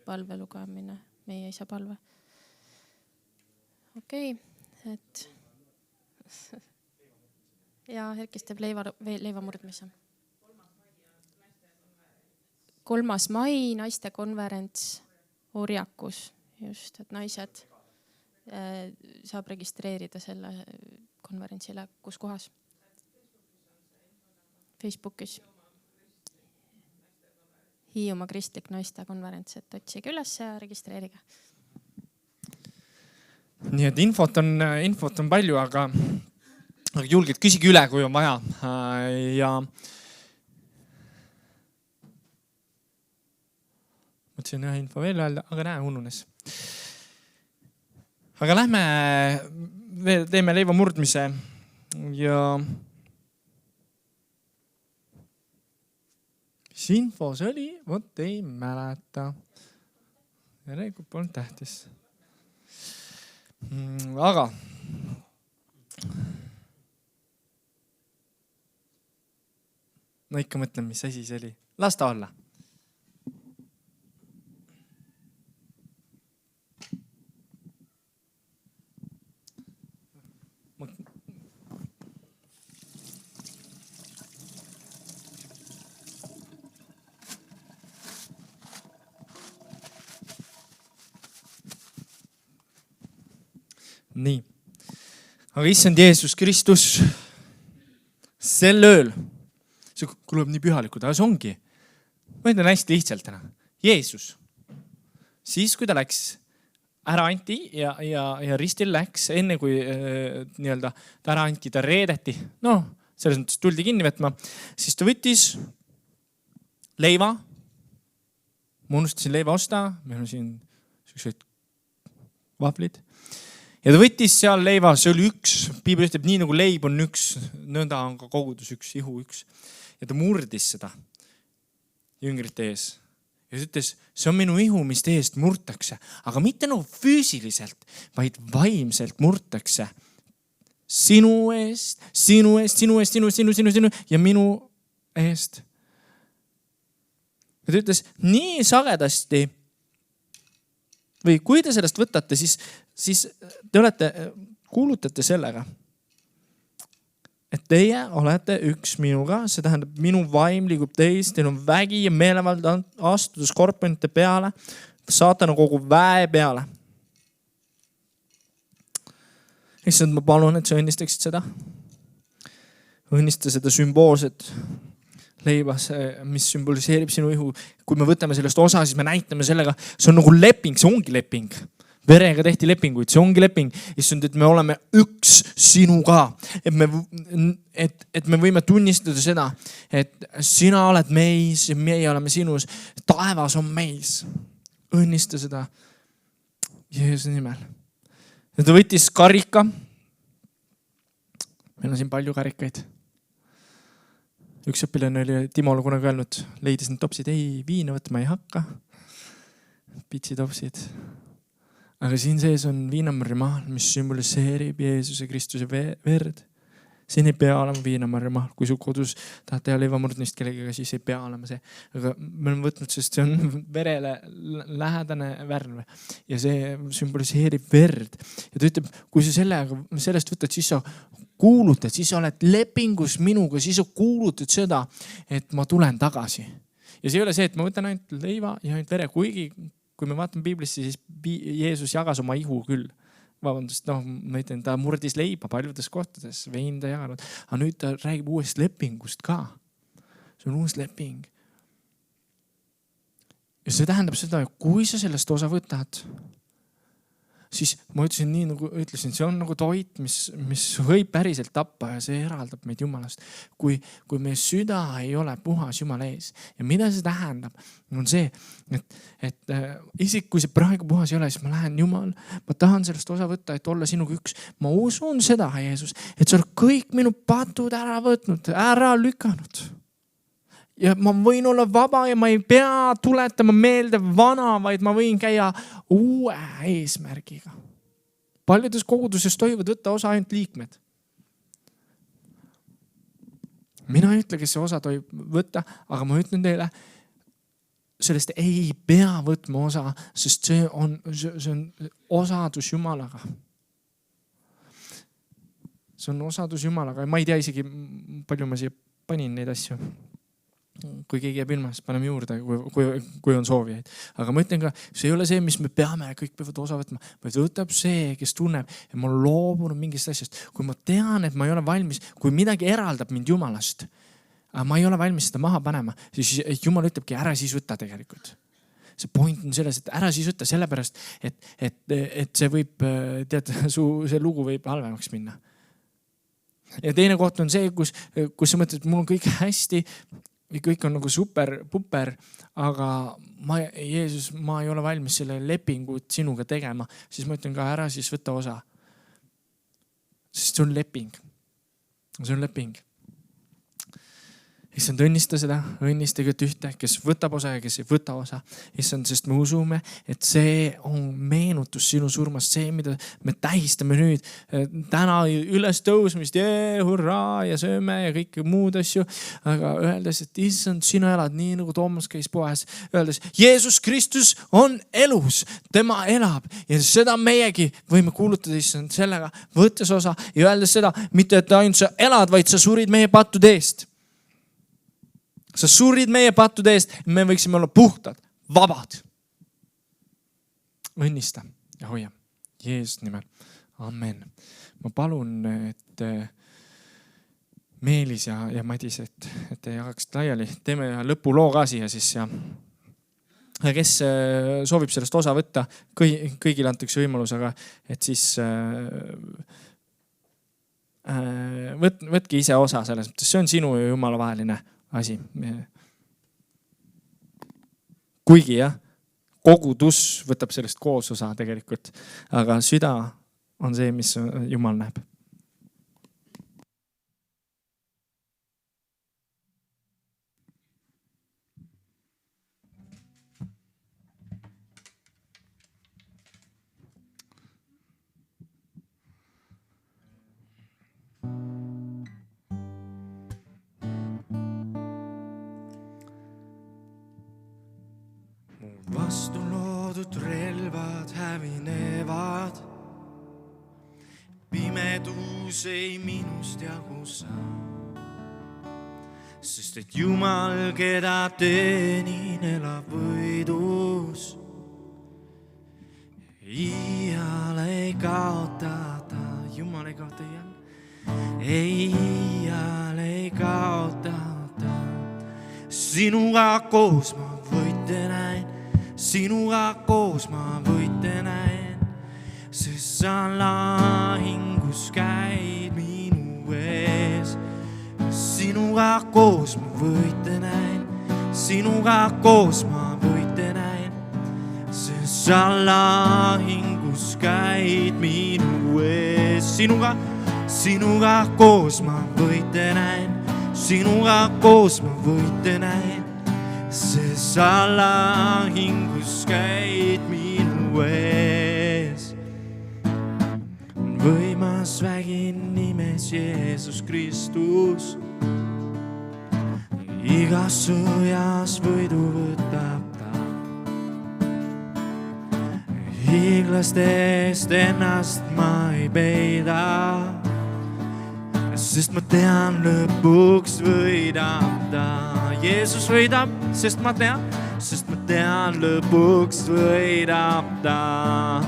palve lugemine, Meie Isa palve. Okei, et ja Erkis teeb leiva murdmise. 3. mai naistekonverents Orjakus, just, et naised saab registreerida selle konverentsile, kus kohas? Facebookis. Hiiumaa kristlik naistekonverents, et otsige üles ja registreerige. Nii et infot on palju, aga julgelt küsige üle, kui on vaja. Ja mõtlesin ühe info veel öelda, aga näe, ununes. Aga lähme, teeme leiva murdmise ja mis infos oli, vot ei mäleta. Järelikult polnud tähtis. Aga no ikka mõtlen, mis asi see oli. Las ta olla. Nii. Aga issand Jeesus Kristus sel ööl, see kulub nii pühalikud, aga see ongi, ma ütlen hästi lihtsalt täna, Jeesus, siis kui ta läks, ära anti ja ristil läks, enne kui nii-öelda ta ära anti, ta reedeti, selles mõttes tuldi kinni võtma, siis ta võttis leiva, ma unustasin leiva osta, meil on siin sellised vahvlid. Ja ta võttis seal leiva, see oli üks, piibel ütleb nii nagu leib on üks, nõnda on ka kogudus üks, ihu üks. Ja ta murdis seda jüngrite ees. Ja ta ütles, see on minu ihu, mis teie eest murtakse, aga mitte nagu füüsiliselt, vaid vaimselt murtakse. Sinu eest ja minu eest. Ja ta ütles, nii sagedasti, või kui te sellest võtate, siis te kuulutate sellega, et teie olete üks minuga, see tähendab, minu vaim liigub teis, teil on vägi ja meelevald astuda skorpionite peale, saatana kogu väe peale. Issand, ma palun, et sa õnnistaksid seda. Õnnista seda sümboolset leibas, mis sümboliseerib sinu ihu. Kui me võtame sellest osa, siis me näitame sellega, see on nagu leping, see ongi leping. Verega tehti lepinguid, see ongi leping. Issand, et me oleme üks sinuga. Et me võime tunnistada seda, et sina oled meis ja meie oleme sinus. Taevas on meis. Õnnista seda Jeesuse nimel. Ja ta võttis karika. Meil on siin palju karikaid. Üks õpilane oli Timole kunagi öelnud, leidis need topsid, ei, viina võtma ei hakka. Pitsitopsid. Aga siin sees on viinamarjamaal, mis sümboliseerib Jeesuse Kristuse verd. Siin ei pea olema viinamarjamaal. Kui su kodus tahad teha leivamurdnist kellegagi, siis ei pea olema see. Aga me oleme võtnud, sest see on verele lähedane värv. Ja see sümboliseerib verd. Ja ta ütleb, kui sa sellest võtad, siis sa kuulutad, siis sa oled lepingus minuga, siis sa kuulutad seda, et ma tulen tagasi. Ja see ei ole see, et ma võtan ainult leiva ja ainult vere, kuigi kui me vaatame Biiblisse, siis Jeesus jagas oma ihu küll. Vabandust, ma ütlen, ta murdis leiba paljudes kohtades, vein ta jaganud. Aga nüüd ta räägib uuest lepingust ka. See on uus leping. Ja see tähendab seda, kui sa sellest osa võtad, siis ma ütlesin nii nagu ütlesin, see on nagu toit, mis võib päriselt tappa ja see eraldab meid Jumalast. Kui meie süda ei ole puhas Jumala ees. Ja mida see tähendab? On see, et isegi kui see praegu puhas ei ole, siis ma lähen Jumal, ma tahan sellest osa võtta, et olla sinuga üks. Ma usun seda, Jeesus, et sa oled kõik minu patud ära võtnud, ära lükanud. Ja ma võin olla vaba ja ma ei pea tuletama meelde vana, vaid ma võin käia uue eesmärgiga. Paljudes koguduses tohivad võtta osa ainult liikmed. Mina ei ütle, kes see osa tohib võtta, aga ma ütlen teile, sellest ei pea võtma osa, sest see on osadus Jumalaga. See on osadus Jumalaga. Ma ei tea isegi, palju ma siia panin neid asju. Kui keegi jääb ilma, siis paneme juurde, kui on soovijaid. Aga ma ütlen ka, see ei ole see, mis me peame ja kõik peavad osa võtma, vaid võtab see, kes tunneb, et ma loobunud mingist asjast. Kui ma tean, et ma ei ole valmis, kui midagi eraldab mind Jumalast, aga ma ei ole valmis seda maha panema, siis Jumal ütlebki, ära siis võtta tegelikult. See point on selles, et ära siis võtta sellepärast, et see võib, tead, see lugu võib halvemaks minna. Ja teine koht on see, kus sa mõtled, et mul on kõik hästi, kõik on nagu super, puper, aga Jeesus, ma ei ole valmis selle lepingut sinuga tegema, siis ma ütlen ka ära siis võtta osa. Sest see on leping. See on leping. Issand, õnnista seda, õnnistage ühte, kes võtab osa ja kes ei võta osa. Issand, sest me usume, et see on meenutus sinu surmast, see, mida me tähistame nüüd. Täna üles tõusmist, hurraa ja sööme ja kõike muud asju. Aga öeldes, et issand, sina elad nii nagu Toomas käis poes. Öeldes, Jeesus Kristus on elus, tema elab ja seda meiegi võime kuulutada issand sellega, võttes osa ja öeldes seda, mitte et ainult sa elad, vaid sa surid meie pattude eest. Sa surid meie pattude eest, me võiksime olla puhtad, vabad. Õnnista ja hoia. Jeesus nimel. Amen. Ma palun, et Meelis ja Madis, et te jagaksid laiali. Teeme lõpuloo ka siia siis. Ja kes soovib sellest osa võtta, kõigile antakse võimalus, aga et siis võtke ise osa selles mõttes. See on sinu ja Jumala vaheline asi. Kuigi jah, kogudus võtab sellest koos osa tegelikult, aga süda on see, mis Jumal näeb. Vastu loodud relvad hävinevad, pimedus ei minust jagu saa. Sest et Jumal, keda teenin, elab võidus. Iial ei kaota ta, Jumal ei kaota iial. Iial ei kaota ta. Sinuga koos ma võite näin. Sinuga koos ma võite näen, sest sa lahingus käid minu ees. Sinuga koos ma võite näen, sinuga koos ma võite näen, sest sa lahingus käid minu ees. Sinuga koos ma võite näen, sinuga koos ma võite näen. See sa lahingus käid minu ees. Võimas vägi nimes Jeesus Kristus. Igas sõjas võidu võtab ta. Hiiglastest ennast ma ei peida. Sest ma tean, lõpuks võidab ta. Jeesus võidab, sest ma tean, lõpuks võidab ta.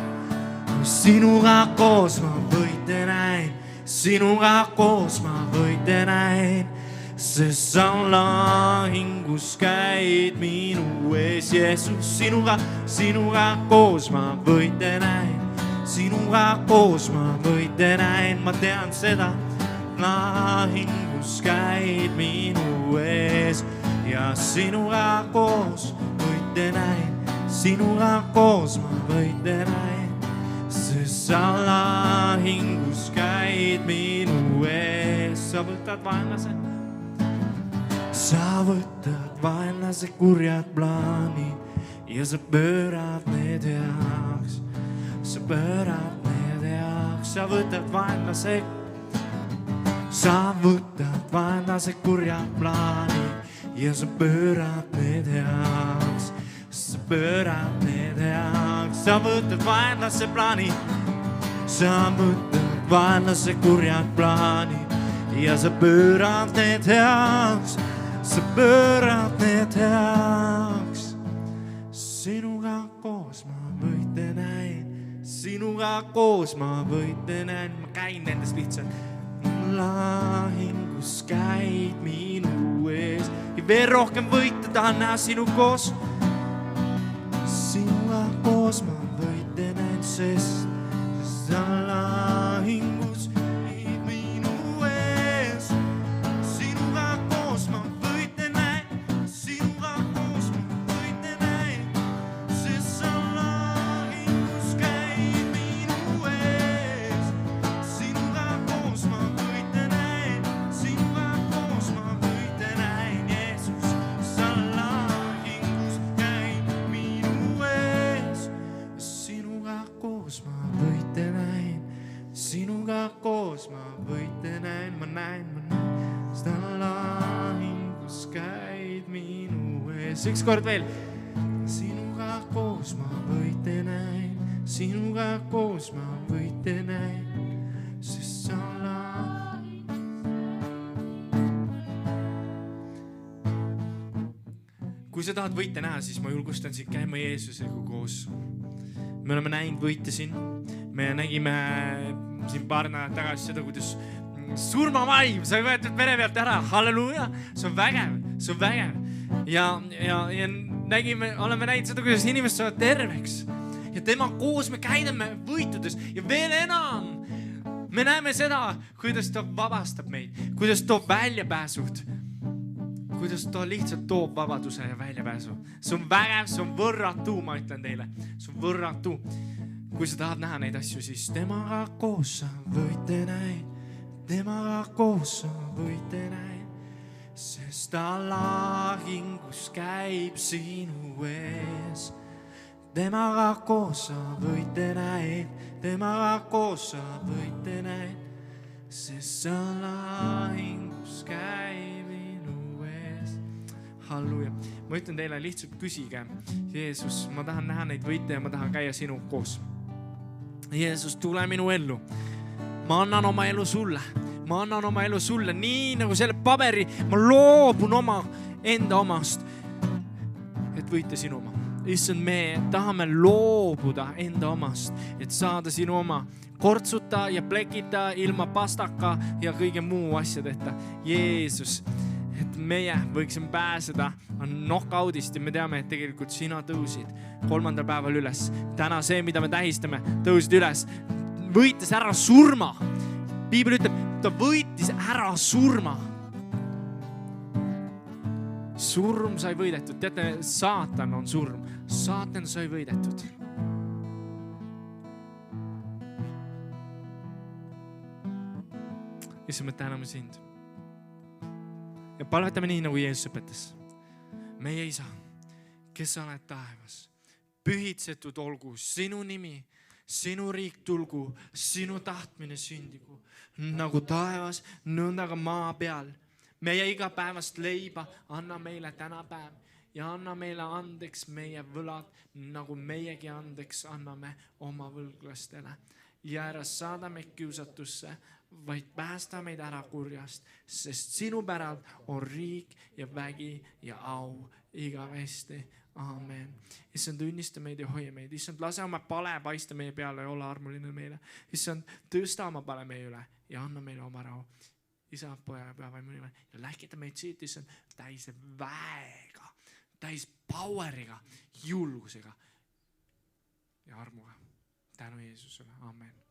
Sinuga koos ma võite näin, sinuga koos ma võite näin, sest sa lahingus käid minu ees. Jeesus, sinuga koos ma võite näin, sinuga koos ma võite näen, ma tean seda, lahingus käid minu ees ja sinuga koos võite näen, sinuga koos ma võite näen, sest sa lahingus käid minu ees. Sa võtad vaenlase kurjad plaanid ja sa pöörad need heaks. Sa pöörad need heaks, sa võtad vaenlase kurjad plaanid ja sa pöörad need heaks. Sa pöörad need heaks, sa võtad vaenlase plaanid, sa võtad vaenlase kurjad plaanid ja sa pöörad need heaks. Sa pöörad need heaks. Sinuga koos ma võite näin, sinuga koos ma võite näin. Ma käin nendest lihtsalt. Lahingus käid minu ees ja veel rohkem võita tahan näha sinu koos. Sinuga koos ma võite näin, sest sa lahingus käid minu ees. Sinuga koos ma võite näin, sinuga koos ma võite näin, sest sa lahingus käid minu ees. Sinuga koos ma võite näin, sinuga koos ma võite näin, Jeesus, sa lahingus käid minu ees. Sinuga koos ma võite näin, sinuga koos ma võite näin, ma näin, sa lahingus käid minu ees. Üks kord veel. Sinuga koos ma võite näin, sinuga koos ma võite näin, sest sa Kui sa tahad võite näha, siis ma julgustan sind käima Jeesusega koos. Me oleme näinud võite siin. Me nägime siin paar nädalat tagasi seda, kuidas surmavaim sai võetud mere pealt ära. Halleluuja, see on vägev, see on vägev. Ja nägime, oleme näinud seda, kuidas inimesed saavad terveks. Ja tema koos me käidame võitudes ja veel enam. Me näeme seda, kuidas ta vabastab meid, kuidas toob väljapääsud, kuidas ta lihtsalt toob vabaduse ja väljapääsu. See on vägev, see on võrratu, ma ütlen teile. See on võrratu. Kui sa tahad näha neid asju, siis temaga koos sa võite näin, temaga koos sa võite näin, sest ta lahingus käib sinu ees. Temaga koos sa võite näin, temaga koos sa võite näin, sest sa lahingus käib minu ees. Halleluuja. Ma ütlen teile lihtsalt küsige, Jeesus, ma tahan näha neid võite ja ma tahan käia sinu koos. Jeesus, tule minu ellu. Ma annan oma elu sulle. Ma annan oma elu sulle nii nagu selle paberi. Ma loobun oma enda omast, et võite sinu oma. Issand, me tahame loobuda enda omast, et saada sinu oma. Kortsuta ja plekita ilma pastaka ja kõige muu asjadeta. Jeesus, et meie võiksime pääseda knockoutist ja me teame, et tegelikult sina tõusid 3. päeval üles. Täna see, mida me tähistame, tõusid üles. Võitis ära surma. Piibel ütleb, ta võitis ära surma. Surm sai võidetud. Teate, saatan on surm. Saatan sai võidetud. Issand, me täname sind. Ja palvetame nii, nagu Jeesus õpetas. Meie Isa, kes sa oled taevas, pühitsetud olgu sinu nimi, sinu riik tulgu, sinu tahtmine sündigu, nagu taevas, nõnda ka maa peal. Meie igapäevast leiba anna meile täna päev ja anna meile andeks meie võlad, nagu meiegi andeks anname oma võlglastele. Ja ära saada meid kiusatusse, vaid päästa meid ära kurjast, sest sinu päralt on riik ja vägi ja au igavesti. Aamen. Issand, ünnista meid ja hoia meid. Issand, lase oma pale paista meie peale ja olla armuline meile. Issand, tõsta oma pale meie üle ja anna meile oma rahu. Isa, poja ja pühavaimu nimel. Ja lähkita meid siit, issand, täis väega, täis poweriga, julgusega ja armuga. tänu Jeesusele, amen.